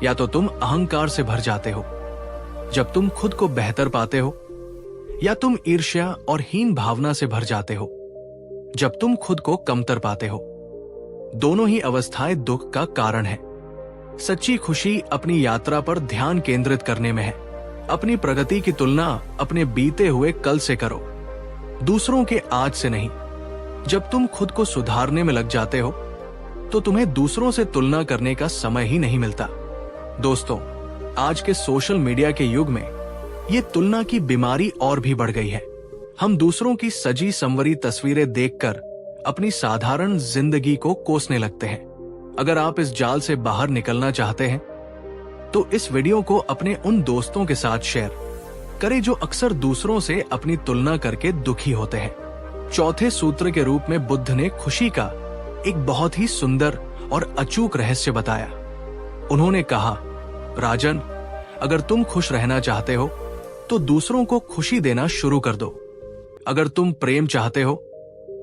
या तो तुम अहंकार से भर जाते हो जब तुम खुद को बेहतर पाते हो, या तुम ईर्ष्या और हीन भावना से भर जाते हो जब तुम खुद को कमतर पाते हो। दोनों ही अवस्थाएं दुख का कारण है। सच्ची खुशी अपनी यात्रा पर ध्यान केंद्रित करने में है। अपनी प्रगति की तुलना अपने बीते हुए कल से करो, दूसरों के आज से नहीं। जब तुम खुद को सुधारने में लग जाते हो तो तुम्हें दूसरों से तुलना करने का समय ही नहीं मिलता। दोस्तों, आज के सोशल मीडिया के युग में ये तुलना की बीमारी और भी बढ़ गई है। हम दूसरों की सजी संवरी तस्वीरें देखकर अपनी साधारण जिंदगी को कोसने लगते हैं। अगर आप इस जाल से बाहर निकलना चाहते हैं तो इस वीडियो को अपने उन दोस्तों के साथ शेयर करें जो अक्सर दूसरों से अपनी तुलना करके दुखी होते हैं। चौथे सूत्र के रूप में बुद्ध ने खुशी का एक बहुत ही सुंदर और अचूक रहस्य बताया। उन्होंने कहा, राजन, अगर तुम खुश रहना चाहते हो तो दूसरों को खुशी देना शुरू कर दो। अगर तुम प्रेम चाहते हो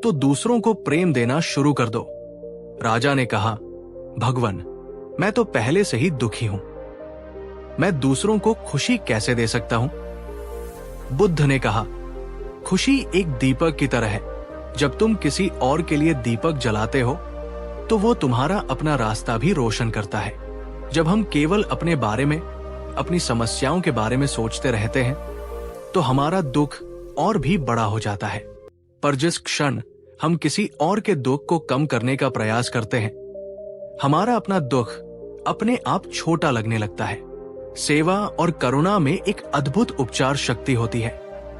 तो दूसरों को प्रेम देना शुरू कर दो। राजा ने कहा, भगवन, मैं तो पहले से ही दुखी हूं। मैं दूसरों को खुशी कैसे दे सकता हूं? बुद्ध ने कहा, खुशी एक दीपक की तरह है। जब तुम किसी और के लिए दीपक जलाते हो तो वो तुम्हारा अपना रास्ता भी रोशन करता है। जब हम केवल अपने बारे में, अपनी समस्याओं के बारे में सोचते रहते हैं तो हमारा दुख और भी बड़ा हो जाता है। पर जिस क्षण हम किसी और के दुख को कम करने का प्रयास करते हैं, हमारा अपना दुख अपने आप छोटा लगने लगता है। सेवा और करुणा में एक अद्भुत उपचार शक्ति होती है।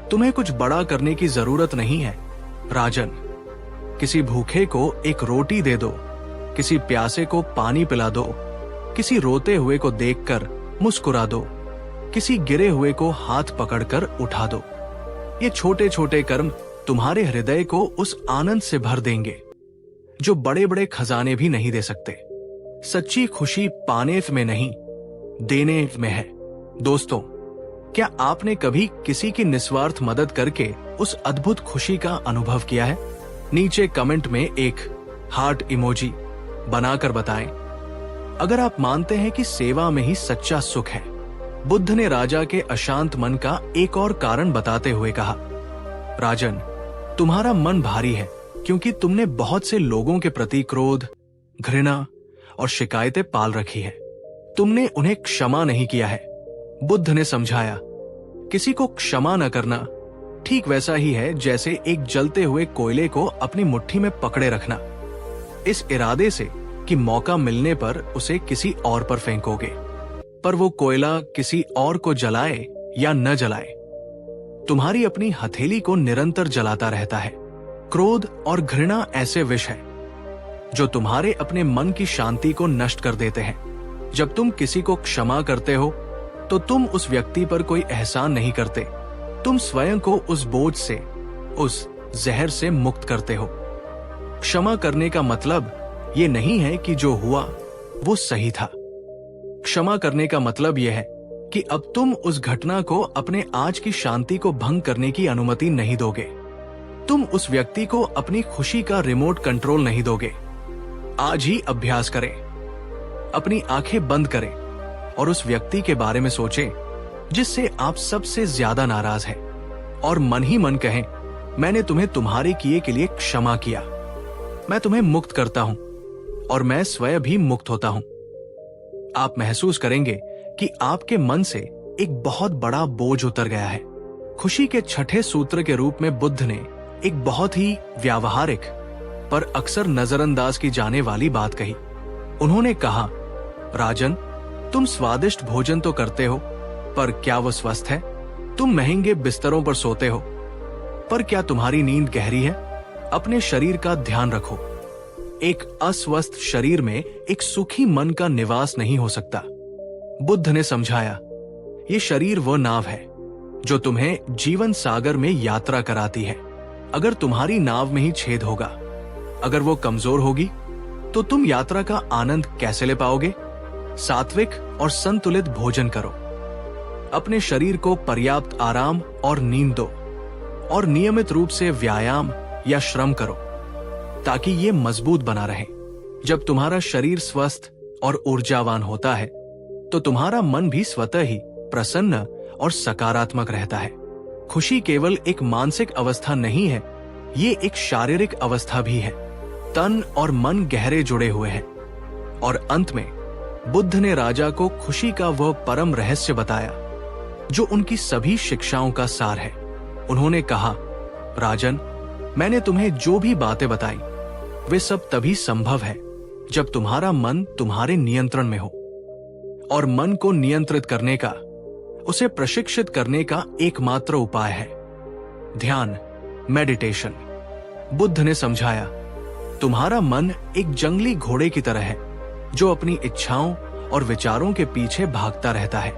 तुम्हें कुछ बड़ा करने की जरूरत नहीं है। राजन, किसी भूखे को एक रोटी दे दो, किसी प्यासे को पानी पिला दो, किसी रोते हुए को देखकर मुस्कुरा दो, किसी गिरे हुए को हाथ पकड़कर उठा दो। ये छोटे छोटे कर्म तुम्हारे हृदय को उस आनंद से भर देंगे जो बड़े बड़े खजाने भी नहीं दे सकते। सच्ची खुशी पाने में नहीं, देने में है। दोस्तों, क्या आपने कभी किसी की निस्वार्थ मदद करके उस अद्भुत खुशी का अनुभव किया है? नीचे कमेंट में एक हार्ट इमोजी बनाकर बताएं अगर आप मानते हैं कि सेवा में ही सच्चा सुख है। बुद्ध ने राजा के अशांत मन का एक और कारण बताते हुए कहा, राजन, तुम्हारा मन भारी है क्योंकि तुमने बहुत से लोगों के प्रति क्रोध, घृणा और शिकायतें पाल रखी है। तुमने उन्हें क्षमा नहीं किया है। बुद्ध ने समझाया, किसी को क्षमा न करना ठीक वैसा ही है जैसे एक जलते हुए कोयले को अपनी मुट्ठी में पकड़े रखना, इस इरादे से कि मौका मिलने पर उसे किसी और पर फेंकोगे। पर वो कोयला किसी और को जलाए या न जलाए, तुम्हारी अपनी हथेली को निरंतर जलाता रहता है। क्रोध और घृणा ऐसे विष है जो तुम्हारे अपने मन की शांति को नष्ट कर देते हैं। जब तुम किसी को क्षमा करते हो तो तुम उस व्यक्ति पर कोई एहसान नहीं करते, तुम स्वयं को उस बोझ से, उस जहर से मुक्त करते हो। क्षमा करने का मतलब ये नहीं है कि जो हुआ वो सही था। क्षमा करने का मतलब यह है कि अब तुम उस घटना को अपने आज की शांति को भंग करने की अनुमति नहीं दोगे। तुम उस व्यक्ति को अपनी खुशी का रिमोट कंट्रोल नहीं दोगे। आज ही अभ्यास करें, अपनी आंखें बंद करें और उस व्यक्ति के बारे में सोचें जिससे आप सबसे ज्यादा नाराज हैं, और मन ही मन कहें, मैंने तुम्हें तुम्हारे किए के लिए क्षमा किया। मैं तुम्हें मुक्त करता हूं और मैं स्वयं भी मुक्त होता हूं। आप महसूस करेंगे कि आपके मन से एक बहुत बड़ा बोझ उतर गया है। खुशी के छठे सूत्र के रूप में बुद्ध ने एक बहुत ही व्यावहारिक पर अक्सर नजरअंदाज की जाने वाली बात कही। उन्होंने कहा, राजन, तुम स्वादिष्ट भोजन तो करते हो, पर क्या वो स्वस्थ है? तुम महंगे बिस्तरों पर सोते हो, पर क्या तुम्हारी नींद गहरी है? अपने शरीर का ध्यान रखो। एक अस्वस्थ शरीर में एक सुखी मन का निवास नहीं हो सकता। बुद्ध ने समझाया, ये शरीर वो नाव है जो तुम्हें जीवन सागर में यात्रा कराती है। अगर तुम्हारी नाव में ही छेद होगा, अगर वो कमजोर होगी, तो तुम यात्रा का आनंद कैसे ले पाओगे? सात्विक और संतुलित भोजन करो, अपने शरीर को पर्याप्त आराम और नींद दो, और नियमित रूप से व्यायाम या श्रम करो ताकि ये मजबूत बना रहे। जब तुम्हारा शरीर स्वस्थ और ऊर्जावान होता है तो तुम्हारा मन भी स्वतः ही प्रसन्न और सकारात्मक रहता है। खुशी केवल एक मानसिक अवस्था नहीं है, ये एक शारीरिक अवस्था भी है। तन और मन गहरे जुड़े हुए हैं। और अंत में बुद्ध ने राजा को खुशी का वह परम रहस्य बताया जो उनकी सभी शिक्षाओं का सार है। उन्होंने कहा, राजन, मैंने तुम्हें जो भी बातें बताई वे सब तभी संभव है जब तुम्हारा मन तुम्हारे नियंत्रण में हो। और मन को नियंत्रित करने का, उसे प्रशिक्षित करने का एकमात्र उपाय है ध्यान, मेडिटेशन। बुद्ध ने समझाया, तुम्हारा मन एक जंगली घोड़े की तरह है जो अपनी इच्छाओं और विचारों के पीछे भागता रहता है।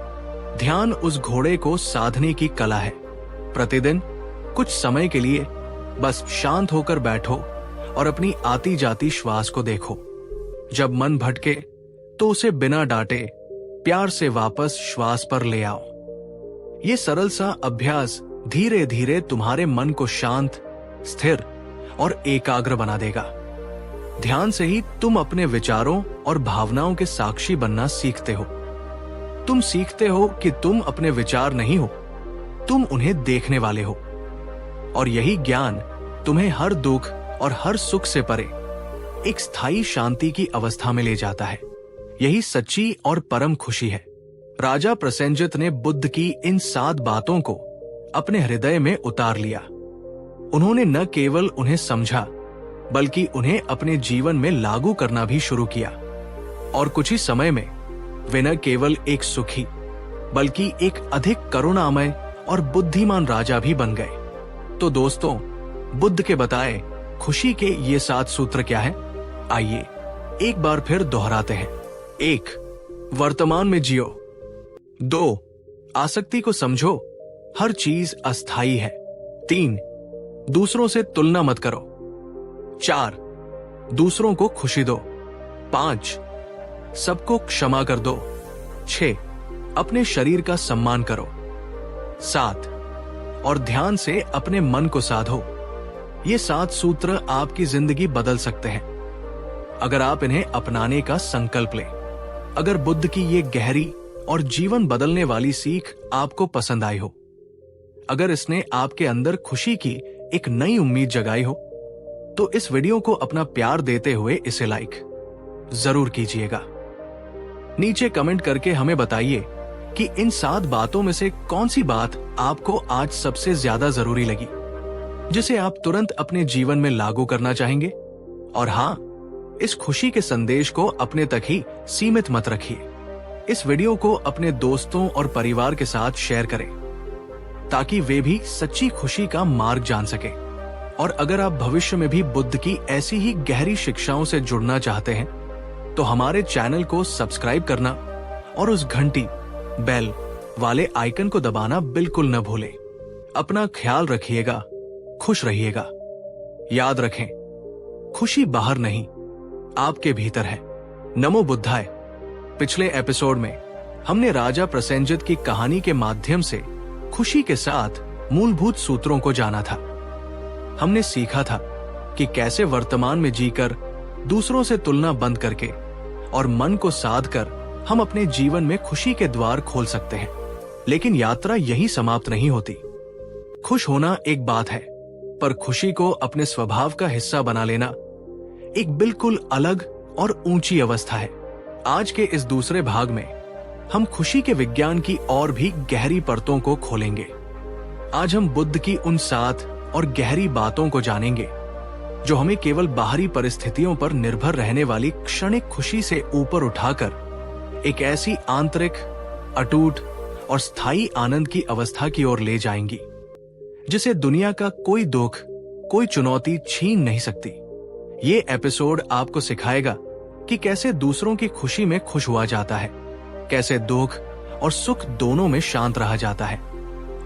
ध्यान उस घोड़े को साधने की कला है। प्रतिदिन कुछ समय के लिए बस शांत होकर बैठो और अपनी आती जाती श्वास को देखो। जब मन भटके तो उसे बिना डांटे प्यार से वापस श्वास पर ले आओ। ये सरल सा अभ्यास धीरे धीरे तुम्हारे मन को शांत, स्थिर और एकाग्र बना देगा। ध्यान से ही तुम अपने विचारों और भावनाओं के साक्षी बनना सीखते हो। तुम सीखते हो कि तुम अपने विचार नहीं हो, तुम उन्हें देखने वाले हो। और यही ज्ञान तुम्हें हर दुख और हर सुख से परे एक स्थायी शांति की अवस्था में ले जाता है। यही सच्ची और परम खुशी है। राजा प्रसेनजित ने बुद्ध की इन 7 बातों को अपने हृदय में उतार लिया। उन्होंने न केवल उन्हें समझा, बल्कि उन्हें अपने जीवन में लागू करना भी शुरू किया। और कुछ ही समय में वे न केवल एक सुखी, बल्कि एक अधिक करुणामय और बुद्धिमान राजा भी बन गए। तो दोस्तों, बुद्ध के बताए खुशी के ये 7 सूत्र क्या हैं? आइए एक बार फिर दोहराते हैं। 1. वर्तमान में जियो। 2. आसक्ति को समझो, हर चीज अस्थायी है। 3. दूसरों से तुलना मत करो। 4. दूसरों को खुशी दो। 5. सबको क्षमा कर दो। 6. अपने शरीर का सम्मान करो। 7. और ध्यान से अपने मन को साधो। ये 7 सूत्र आपकी जिंदगी बदल सकते हैं अगर आप इन्हें अपनाने का संकल्प लें। अगर बुद्ध की ये गहरी और जीवन बदलने वाली सीख आपको पसंद आई हो, अगर इसने आपके अंदर खुशी की एक नई उम्मीद जगाई हो, तो इस वीडियो को अपना प्यार देते हुए इसे लाइक जरूर कीजिएगा। नीचे कमेंट करके हमें बताइए कि इन 7 बातों में से कौन सी बात आपको आज सबसे ज्यादा जरूरी लगी, जिसे आप तुरंत अपने जीवन में लागू करना चाहेंगे। और हाँ, इस खुशी के संदेश को अपने तक ही सीमित मत रखिए। इस वीडियो को अपने दोस्तों और परिवार के साथ शेयर करें, ताकि वे भी सच्ची खुशी का मार्ग जान सके। और अगर आप भविष्य में भी बुद्ध की ऐसी ही गहरी शिक्षाओं से जुड़ना चाहते हैं, तो हमारे चैनल को सब्सक्राइब करना और उस घंटी बेल वाले आइकन को दबाना बिल्कुल न भूलें। अपना ख्याल रखिएगा, खुश रहिएगा। याद रखें, खुशी बाहर नहीं, आपके भीतर है। नमो बुद्धाय। पिछले एपिसोड में हमने राजा प्रसेनजित की कहानी के माध्यम से खुशी के साथ मूलभूत सूत्रों को जाना था। हमने सीखा था कि कैसे वर्तमान में जीकर, दूसरों से तुलना बंद करके और मन को साध कर हम अपने जीवन में खुशी के द्वार खोल सकते हैं। लेकिन यात्रा यही समाप्त नहीं होती। खुश होना एक बात है, पर खुशी को अपने स्वभाव का हिस्सा बना लेना एक बिल्कुल अलग और ऊंची अवस्था है। आज के इस दूसरे भाग में हम खुशी के विज्ञान की और भी गहरी परतों को खोलेंगे। आज हम बुद्ध की उन 7 और गहरी बातों को जानेंगे, जो हमें केवल बाहरी परिस्थितियों पर निर्भर रहने वाली क्षणिक खुशी से ऊपर उठाकर एक ऐसी आंतरिक, अटूट और स्थायी आनंद की अवस्था की ओर ले जाएंगी, जिसे दुनिया का कोई दुख, कोई चुनौती छीन नहीं सकती। ये एपिसोड आपको सिखाएगा कि कैसे दूसरों की खुशी में खुश हुआ जाता है, कैसे दुख और सुख दोनों में शांत रहा जाता है,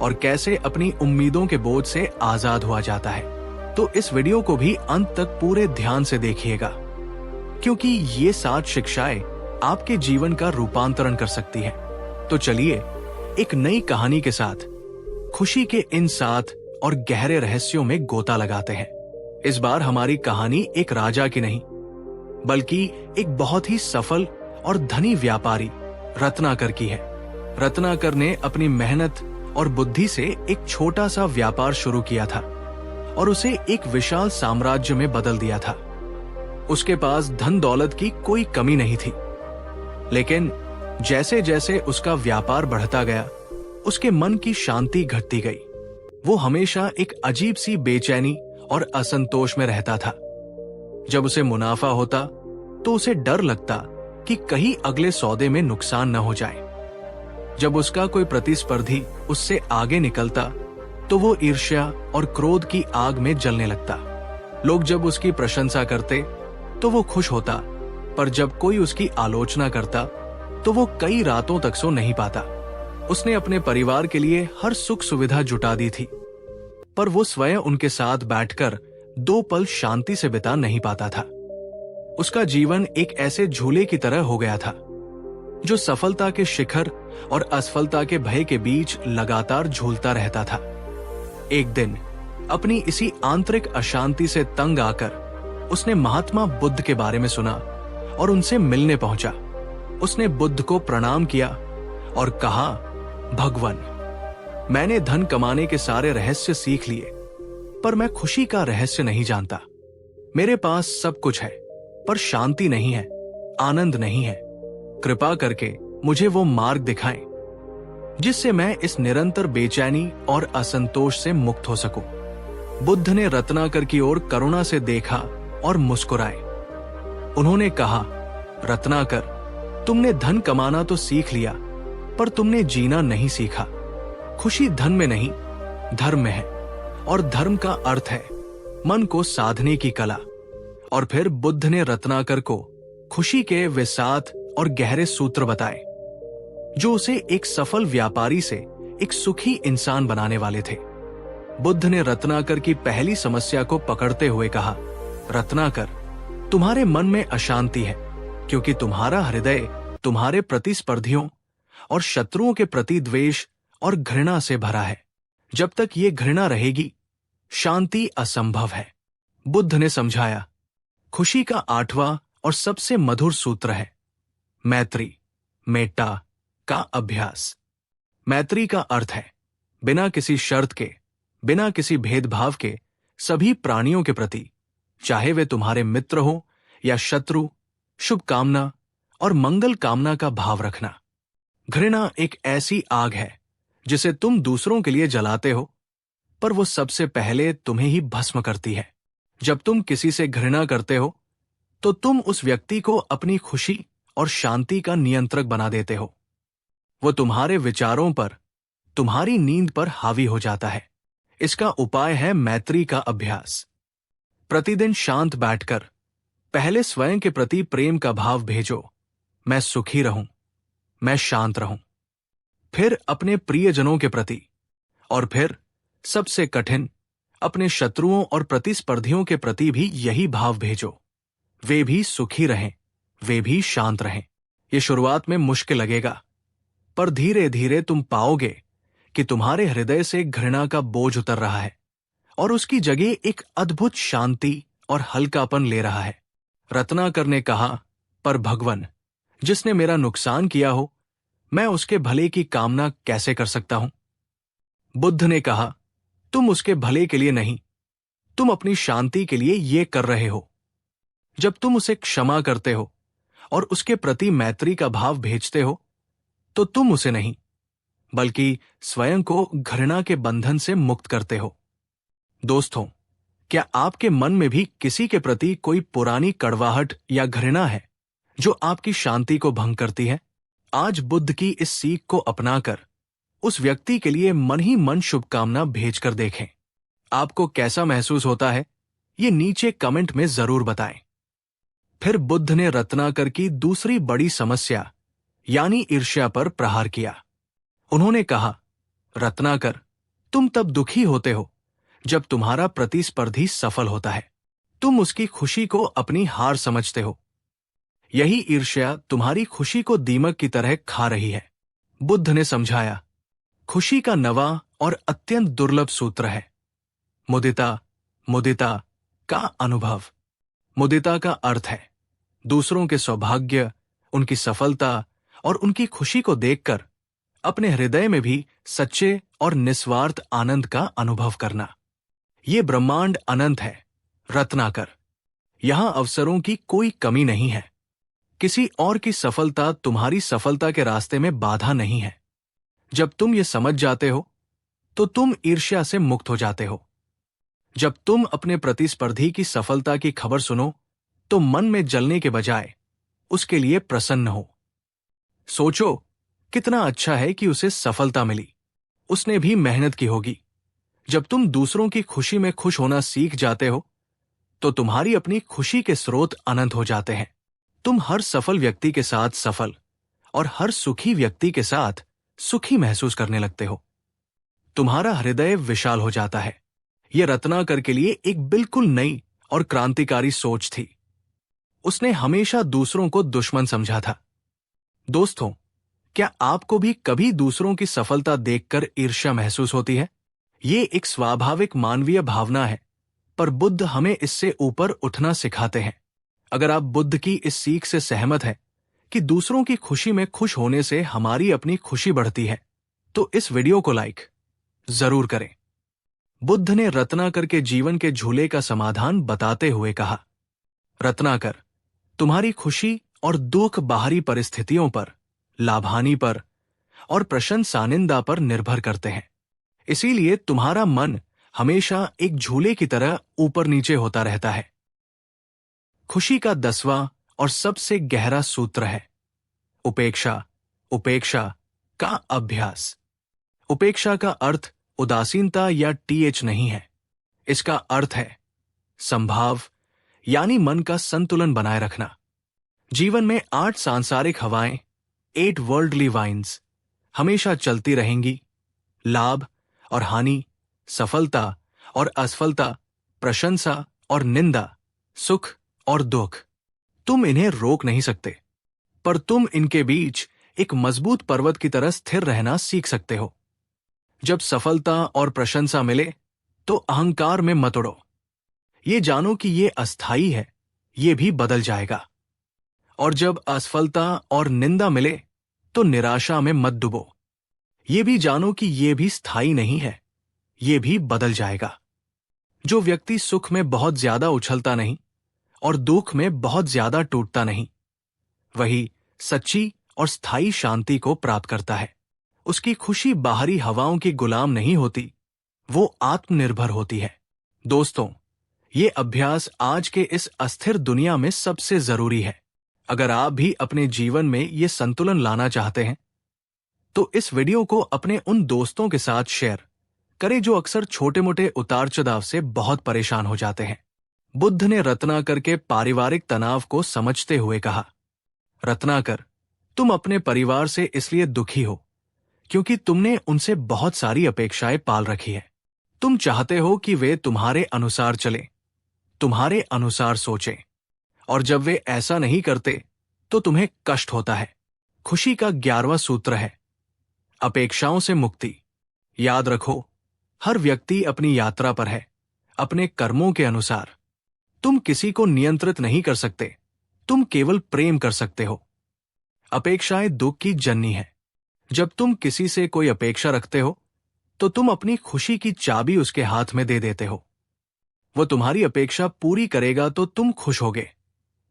और कैसे अपनी उम्मीदों के बोझ से आजाद हुआ जाता है। तो इस वीडियो को भी अंत तक पूरे ध्यान से देखिएगा, क्योंकि ये 7 शिक्षाएं आपके जीवन का रूपांतरण कर सकती हैं। तो चलिए एक नई कहानी के साथ खुशी के इन 7 और गहरे रहस्यों में गोता लगाते हैं। इस बार हमारी कहानी एक राजा की नहीं, बल्कि एक बहुत ही सफल और धनी व्यापारी रत्नाकर की है। रत्नाकर ने अपनी मेहनत और बुद्धि से एक छोटा सा व्यापार शुरू किया था और उसे एक विशाल साम्राज्य में बदल दिया था। उसके पास धन दौलत की कोई कमी नहीं थी, लेकिन जैसे जैसे उसका व्यापार बढ़ता गया, उसके मन की शांति घटती गई। वो हमेशा एक अजीब सी बेचैनी और असंतोष में रहता था। जब उसे मुनाफा होता तो उसे डर लगता कि कहीं अगले सौदे में नुकसान न हो जाए। जब उसका कोई प्रतिस्पर्धी उससे आगे निकलता तो वो ईर्ष्या और क्रोध की आग में जलने लगता। लोग जब उसकी प्रशंसा करते तो वो खुश होता, पर जब कोई उसकी आलोचना करता तो वो कई रातों तक सो नहीं पाता। उसने अपने परिवार के लिए हर सुख सुविधा जुटा दी थी, पर वो स्वयं उनके साथ बैठकर 2 पल शांति से बिता नहीं पाता था। उसका जीवन एक ऐसे झूले की तरह हो गया था, जो सफलता के शिखर और असफलता के भय के बीच लगातार झूलता रहता था। एक दिन अपनी इसी आंतरिक अशांति से तंग आकर उसने महात्मा बुद्ध के बारे में सुना और उनसे मिलने पहुंचा। उसने बुद्ध को प्रणाम किया और कहा, भगवान, मैंने धन कमाने के सारे रहस्य सीख लिए, पर मैं खुशी का रहस्य नहीं जानता। मेरे पास सब कुछ है, पर शांति नहीं है, आनंद नहीं है। कृपा करके मुझे वो मार्ग दिखाएं जिससे मैं इस निरंतर बेचैनी और असंतोष से मुक्त हो सकूं। बुद्ध ने रत्नाकर की ओर करुणा से देखा और मुस्कुराए। उन्होंने कहा, रत्नाकर, तुमने धन कमाना तो सीख लिया, पर तुमने जीना नहीं सीखा। खुशी धन में नहीं, धर्म में है, और धर्म का अर्थ है मन को साधने की कला। और फिर बुद्ध ने रत्नाकर को खुशी के वे 7 और गहरे सूत्र बताए जो उसे एक सफल व्यापारी से एक सुखी इंसान बनाने वाले थे। बुद्ध ने रत्नाकर की पहली समस्या को पकड़ते हुए कहा, रत्नाकर, तुम्हारे मन में अशांति है क्योंकि तुम्हारा हृदय तुम्हारे प्रतिस्पर्धियों और शत्रुओं के प्रति द्वेष और घृणा से भरा है। जब तक ये घृणा रहेगी, शांति असंभव है। बुद्ध ने समझाया, खुशी का 8वां और सबसे मधुर सूत्र है मैत्री, मेट्टा का अभ्यास। मैत्री का अर्थ है बिना किसी शर्त के, बिना किसी भेदभाव के सभी प्राणियों के प्रति, चाहे वे तुम्हारे मित्र हो या शत्रु, शुभकामना और मंगल कामना का भाव रखना। घृणा एक ऐसी आग है जिसे तुम दूसरों के लिए जलाते हो, पर वो सबसे पहले तुम्हें ही भस्म करती है। जब तुम किसी से घृणा करते हो तो तुम उस व्यक्ति को अपनी खुशी और शांति का नियंत्रक बना देते हो। वो तुम्हारे विचारों पर, तुम्हारी नींद पर हावी हो जाता है। इसका उपाय है मैत्री का अभ्यास। प्रतिदिन शांत बैठकर पहले स्वयं के प्रति प्रेम का भाव भेजो, मैं सुखी रहूं, मैं शांत रहूं। फिर अपने प्रियजनों के प्रति, और फिर सबसे कठिन अपने शत्रुओं और प्रतिस्पर्धियों के प्रति भी यही भाव भेजो। वे भी सुखी रहें, वे भी शांत रहें। ये शुरुआत में मुश्किल लगेगा, पर धीरे धीरे तुम पाओगे कि तुम्हारे हृदय से घृणा का बोझ उतर रहा है और उसकी जगह एक अद्भुत शांति और हल्कापन ले रहा है। रत्नाकर ने कहा, पर भगवान, जिसने मेरा नुकसान किया हो, मैं उसके भले की कामना कैसे कर सकता हूं? बुद्ध ने कहा, तुम उसके भले के लिए नहीं, तुम अपनी शांति के लिए ये कर रहे हो। जब तुम उसे क्षमा करते हो और उसके प्रति मैत्री का भाव भेजते हो, तो तुम उसे नहीं, बल्कि स्वयं को घृणा के बंधन से मुक्त करते हो। दोस्तों, क्या आपके मन में भी किसी के प्रति कोई पुरानी कड़वाहट या घृणा है जो आपकी शांति को भंग करती है? आज बुद्ध की इस सीख को अपनाकर उस व्यक्ति के लिए मन ही मन शुभकामना भेजकर देखें। आपको कैसा महसूस होता है, ये नीचे कमेंट में जरूर बताएं। फिर बुद्ध ने रत्नाकर की दूसरी बड़ी समस्या यानी ईर्ष्या पर प्रहार किया। उन्होंने कहा, रत्नाकर, तुम तब दुखी होते हो जब तुम्हारा प्रतिस्पर्धी सफल होता है। तुम उसकी खुशी को अपनी हार समझते हो। यही ईर्ष्या तुम्हारी खुशी को दीमक की तरह खा रही है। बुद्ध ने समझाया, खुशी का नवा और अत्यंत दुर्लभ सूत्र है मुदिता। मुदिता का अनुभव। मुदिता का अर्थ है दूसरों के सौभाग्य, उनकी सफलता और उनकी खुशी को देखकर अपने हृदय में भी सच्चे और निस्वार्थ आनंद का अनुभव करना। ये ब्रह्मांड अनंत है रत्नाकर। यहां अवसरों की कोई कमी नहीं है। किसी और की सफलता तुम्हारी सफलता के रास्ते में बाधा नहीं है। जब तुम ये समझ जाते हो तो तुम ईर्ष्या से मुक्त हो जाते हो। जब तुम अपने प्रतिस्पर्धी की सफलता की खबर सुनो तो मन में जलने के बजाय उसके लिए प्रसन्न हो। सोचो, कितना अच्छा है कि उसे सफलता मिली, उसने भी मेहनत की होगी। जब तुम दूसरों की खुशी में खुश होना सीख जाते हो तो तुम्हारी अपनी खुशी के स्रोत अनंत हो जाते हैं। तुम हर सफल व्यक्ति के साथ सफल और हर सुखी व्यक्ति के साथ सुखी महसूस करने लगते हो। तुम्हारा हृदय विशाल हो जाता है। यह रत्नाकर के लिए एक बिल्कुल नई और क्रांतिकारी सोच थी। उसने हमेशा दूसरों को दुश्मन समझा था। दोस्तों, क्या आपको भी कभी दूसरों की सफलता देखकर ईर्ष्या महसूस होती है ये एक स्वाभाविक मानवीय भावना है, पर बुद्ध हमें इससे ऊपर उठना सिखाते हैं। अगर आप बुद्ध की इस सीख से सहमत हैं कि दूसरों की खुशी में खुश होने से हमारी अपनी खुशी बढ़ती है, तो इस वीडियो को लाइक जरूर करें। बुद्ध ने रत्नाकर के जीवन के झूले का समाधान बताते हुए कहा, रत्नाकर, तुम्हारी खुशी और दुख बाहरी परिस्थितियों पर, लाभानी पर और प्रशंसानिंदा पर निर्भर करते हैं। इसीलिए तुम्हारा मन हमेशा एक झूले की तरह ऊपर नीचे होता रहता है। खुशी का 10वां और सबसे गहरा सूत्र है उपेक्षा। उपेक्षा का अभ्यास। उपेक्षा का अर्थ उदासीनता या टीएच नहीं है। इसका अर्थ है संभाव, यानी मन का संतुलन बनाए रखना। जीवन में 8 सांसारिक हवाएं, 8 वर्ल्डली वाइन्स हमेशा चलती रहेंगी। लाभ और हानि, सफलता और असफलता, प्रशंसा और निंदा, सुख और दुख। तुम इन्हें रोक नहीं सकते, पर तुम इनके बीच एक मजबूत पर्वत की तरह स्थिर रहना सीख सकते हो। जब सफलता और प्रशंसा मिले तो अहंकार में मत उड़ो। ये जानो कि ये अस्थायी है, ये भी बदल जाएगा। और जब असफलता और निंदा मिले तो निराशा में मत डूबो। ये भी जानो कि ये भी स्थायी नहीं है, ये भी बदल जाएगा। जो व्यक्ति सुख में बहुत ज्यादा उछलता नहीं और दुख में बहुत ज्यादा टूटता नहीं, वही सच्ची और स्थायी शांति को प्राप्त करता है। उसकी खुशी बाहरी हवाओं की गुलाम नहीं होती, वो आत्मनिर्भर होती है। दोस्तों, ये अभ्यास आज के इस अस्थिर दुनिया में सबसे जरूरी है। अगर आप भी अपने जीवन में ये संतुलन लाना चाहते हैं, तो इस वीडियो को अपने उन दोस्तों के साथ शेयर करें जो अक्सर छोटे मोटे उतार चढ़ाव से बहुत परेशान हो जाते हैं। बुद्ध ने रत्नाकर के पारिवारिक तनाव को समझते हुए कहा, रत्नाकर, तुम अपने परिवार से इसलिए दुखी हो क्योंकि तुमने उनसे बहुत सारी अपेक्षाएं पाल रखी है। तुम चाहते हो कि वे तुम्हारे अनुसार चले, तुम्हारे अनुसार सोचें, और जब वे ऐसा नहीं करते तो तुम्हें कष्ट होता है। खुशी का 11वां सूत्र है अपेक्षाओं से मुक्ति। याद रखो, हर व्यक्ति अपनी यात्रा पर है, अपने कर्मों के अनुसार। तुम किसी को नियंत्रित नहीं कर सकते, तुम केवल प्रेम कर सकते हो। अपेक्षाएं दुख की जननी है। जब तुम किसी से कोई अपेक्षा रखते हो तो तुम अपनी खुशी की चाबी उसके हाथ में दे देते हो। वो तुम्हारी अपेक्षा पूरी करेगा तो तुम खुश होगे,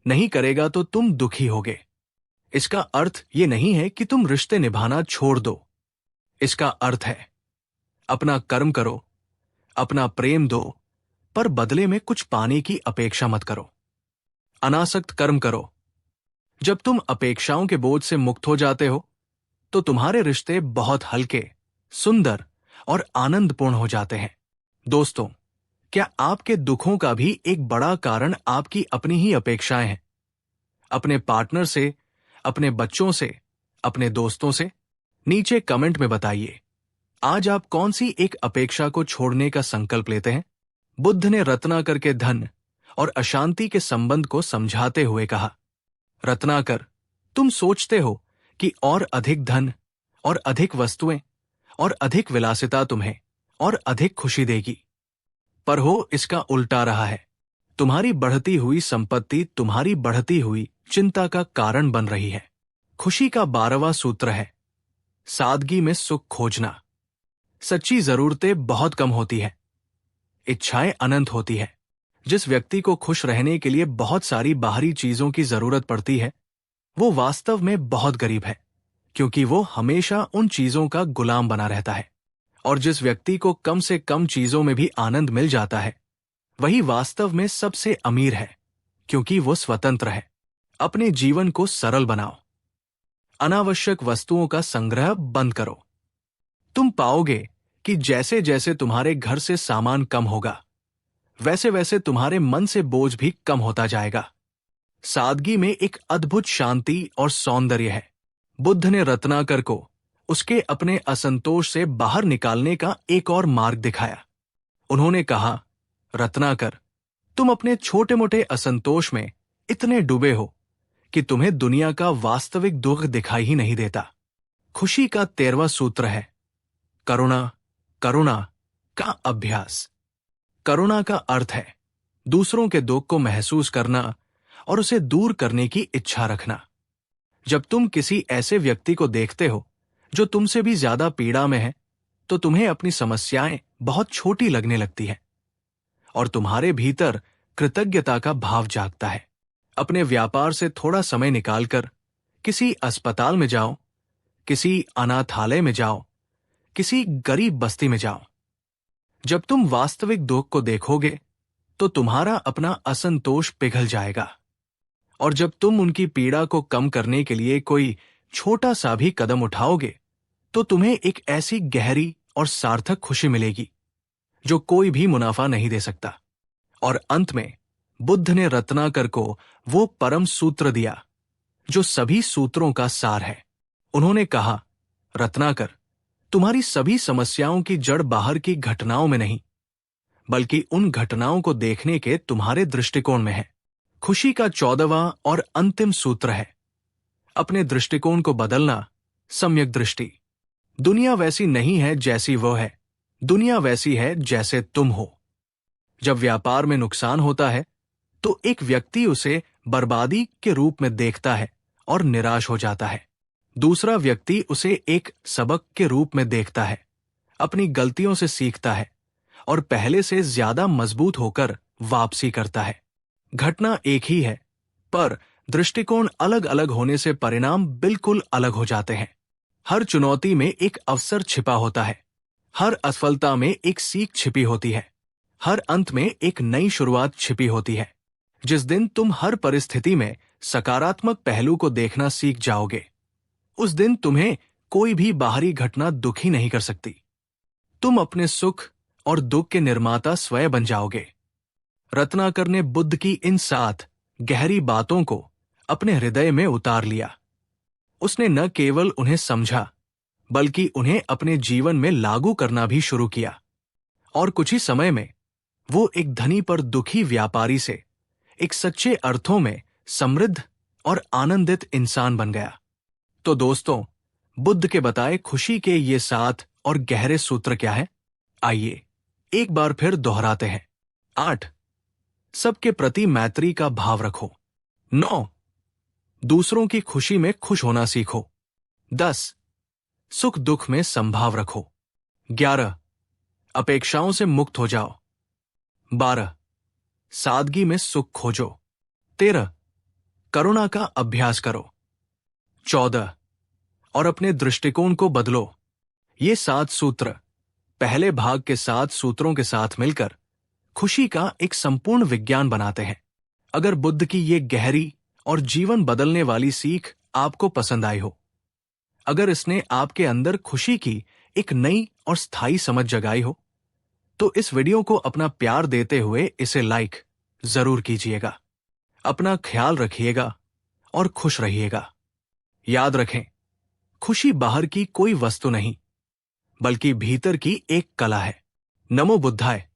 नहीं करेगा तो तुम दुखी होगे। इसका अर्थ ये नहीं है कि तुम रिश्ते निभाना छोड़ दो। इसका अर्थ है अपना कर्म करो, अपना प्रेम दो, पर बदले में कुछ पाने की अपेक्षा मत करो। अनासक्त कर्म करो। जब तुम अपेक्षाओं के बोझ से मुक्त हो जाते हो तो तुम्हारे रिश्ते बहुत हल्के, सुंदर और आनंदपूर्ण हो जाते हैं। दोस्तों, क्या आपके दुखों का भी एक बड़ा कारण आपकी अपनी ही अपेक्षाएं हैं? अपने पार्टनर से, अपने बच्चों से, अपने दोस्तों से? नीचे कमेंट में बताइए, आज आप कौन सी एक अपेक्षा को छोड़ने का संकल्प लेते हैं? बुद्ध ने रत्नाकर के धन और अशांति के संबंध को समझाते हुए कहा, रत्नाकर, तुम सोचते हो कि और अधिक धन और अधिक वस्तुएं और अधिक विलासिता तुम्हें और अधिक खुशी देगी, पर हो इसका उल्टा रहा है। तुम्हारी बढ़ती हुई संपत्ति तुम्हारी बढ़ती हुई चिंता का कारण बन रही है। खुशी का 12वां सूत्र है सादगी में सुख खोजना। सच्ची जरूरतें बहुत कम होती है, इच्छाएं अनंत होती है। जिस व्यक्ति को खुश रहने के लिए बहुत सारी बाहरी चीजों की जरूरत पड़ती है, वो वास्तव में बहुत गरीब है, क्योंकि वो हमेशा उन चीजों का गुलाम बना रहता है। और जिस व्यक्ति को कम से कम चीजों में भी आनंद मिल जाता है, वही वास्तव में सबसे अमीर है, क्योंकि वो स्वतंत्र है। अपने जीवन को सरल बनाओ। अनावश्यक वस्तुओं का संग्रह बंद करो। तुम पाओगे कि जैसे जैसे तुम्हारे घर से सामान कम होगा, वैसे वैसे तुम्हारे मन से बोझ भी कम होता जाएगा। सादगी में एक अद्भुत शांति और सौंदर्य है। बुद्ध ने रत्नाकर को उसके अपने असंतोष से बाहर निकालने का एक और मार्ग दिखाया। उन्होंने कहा, रत्नाकर, तुम अपने छोटे मोटे असंतोष में इतने डूबे हो कि तुम्हें दुनिया का वास्तविक दुख दिखाई ही नहीं देता। खुशी का 13वां सूत्र है करुणा, करुणा, का अभ्यास। करुणा का अर्थ है दूसरों के दुख को महसूस करना और उसे दूर करने की इच्छा रखना। जब तुम किसी ऐसे व्यक्ति को देखते हो जो तुमसे भी ज्यादा पीड़ा में है, तो तुम्हें अपनी समस्याएं बहुत छोटी लगने लगती है और तुम्हारे भीतर कृतज्ञता का भाव जागता है। अपने व्यापार से थोड़ा समय निकालकर किसी अस्पताल में जाओ, किसी अनाथालय में जाओ, किसी गरीब बस्ती में जाओ। जब तुम वास्तविक दुख को देखोगे तो तुम्हारा अपना असंतोष पिघल जाएगा, और जब तुम उनकी पीड़ा को कम करने के लिए कोई छोटा सा भी कदम उठाओगे तो तुम्हें एक ऐसी गहरी और सार्थक खुशी मिलेगी जो कोई भी मुनाफा नहीं दे सकता। और अंत में बुद्ध ने रत्नाकर को वो परम सूत्र दिया जो सभी सूत्रों का सार है। उन्होंने कहा, रत्नाकर, तुम्हारी सभी समस्याओं की जड़ बाहर की घटनाओं में नहीं, बल्कि उन घटनाओं को देखने के तुम्हारे दृष्टिकोण में है। खुशी का 14वां और अंतिम सूत्र है अपने दृष्टिकोण को बदलना। सम्यक दृष्टि। दुनिया वैसी नहीं है जैसी वो है, दुनिया वैसी है जैसे तुम हो। जब व्यापार में नुकसान होता है तो एक व्यक्ति उसे बर्बादी के रूप में देखता है और निराश हो जाता है। दूसरा व्यक्ति उसे एक सबक के रूप में देखता है, अपनी गलतियों से सीखता है और पहले से ज्यादा मजबूत होकर वापसी करता है। घटना एक ही है, पर दृष्टिकोण अलग अलग होने से परिणाम बिल्कुल अलग हो जाते हैं। हर चुनौती में एक अवसर छिपा होता है, हर असफलता में एक सीख छिपी होती है, हर अंत में एक नई शुरुआत छिपी होती है। जिस दिन तुम हर परिस्थिति में सकारात्मक पहलू को देखना सीख जाओगे, उस दिन तुम्हें कोई भी बाहरी घटना दुखी नहीं कर सकती। तुम अपने सुख और दुख के निर्माता स्वयं बन जाओगे। रत्नाकर ने बुद्ध की इन 7 गहरी बातों को अपने हृदय में उतार लिया। उसने न केवल उन्हें समझा, बल्कि उन्हें अपने जीवन में लागू करना भी शुरू किया, और कुछ ही समय में वो एक धनी पर दुखी व्यापारी से एक सच्चे अर्थों में समृद्ध और आनंदित इंसान बन गया। तो दोस्तों, बुद्ध के बताए खुशी के ये 7 और गहरे सूत्र क्या है? आइए एक बार फिर दोहराते हैं। 8. सबके प्रति मैत्री का भाव रखो। 9. दूसरों की खुशी में खुश होना सीखो। 10. सुख दुख में संभाव रखो। 11. अपेक्षाओं से मुक्त हो जाओ। 12. सादगी में सुख खोजो। 13. करुणा का अभ्यास करो। 14. और अपने दृष्टिकोण को बदलो। ये 7 सूत्र पहले भाग के 7 सूत्रों के साथ मिलकर खुशी का एक संपूर्ण विज्ञान बनाते हैं। अगर बुद्ध की ये गहरी और जीवन बदलने वाली सीख आपको पसंद आई हो, अगर इसने आपके अंदर खुशी की एक नई और स्थायी समझ जगाई हो, तो इस वीडियो को अपना प्यार देते हुए इसे लाइक जरूर कीजिएगा। अपना ख्याल रखिएगा और खुश रहिएगा। याद रखें, खुशी बाहर की कोई वस्तु नहीं, बल्कि भीतर की एक कला है। नमो बुद्धाय।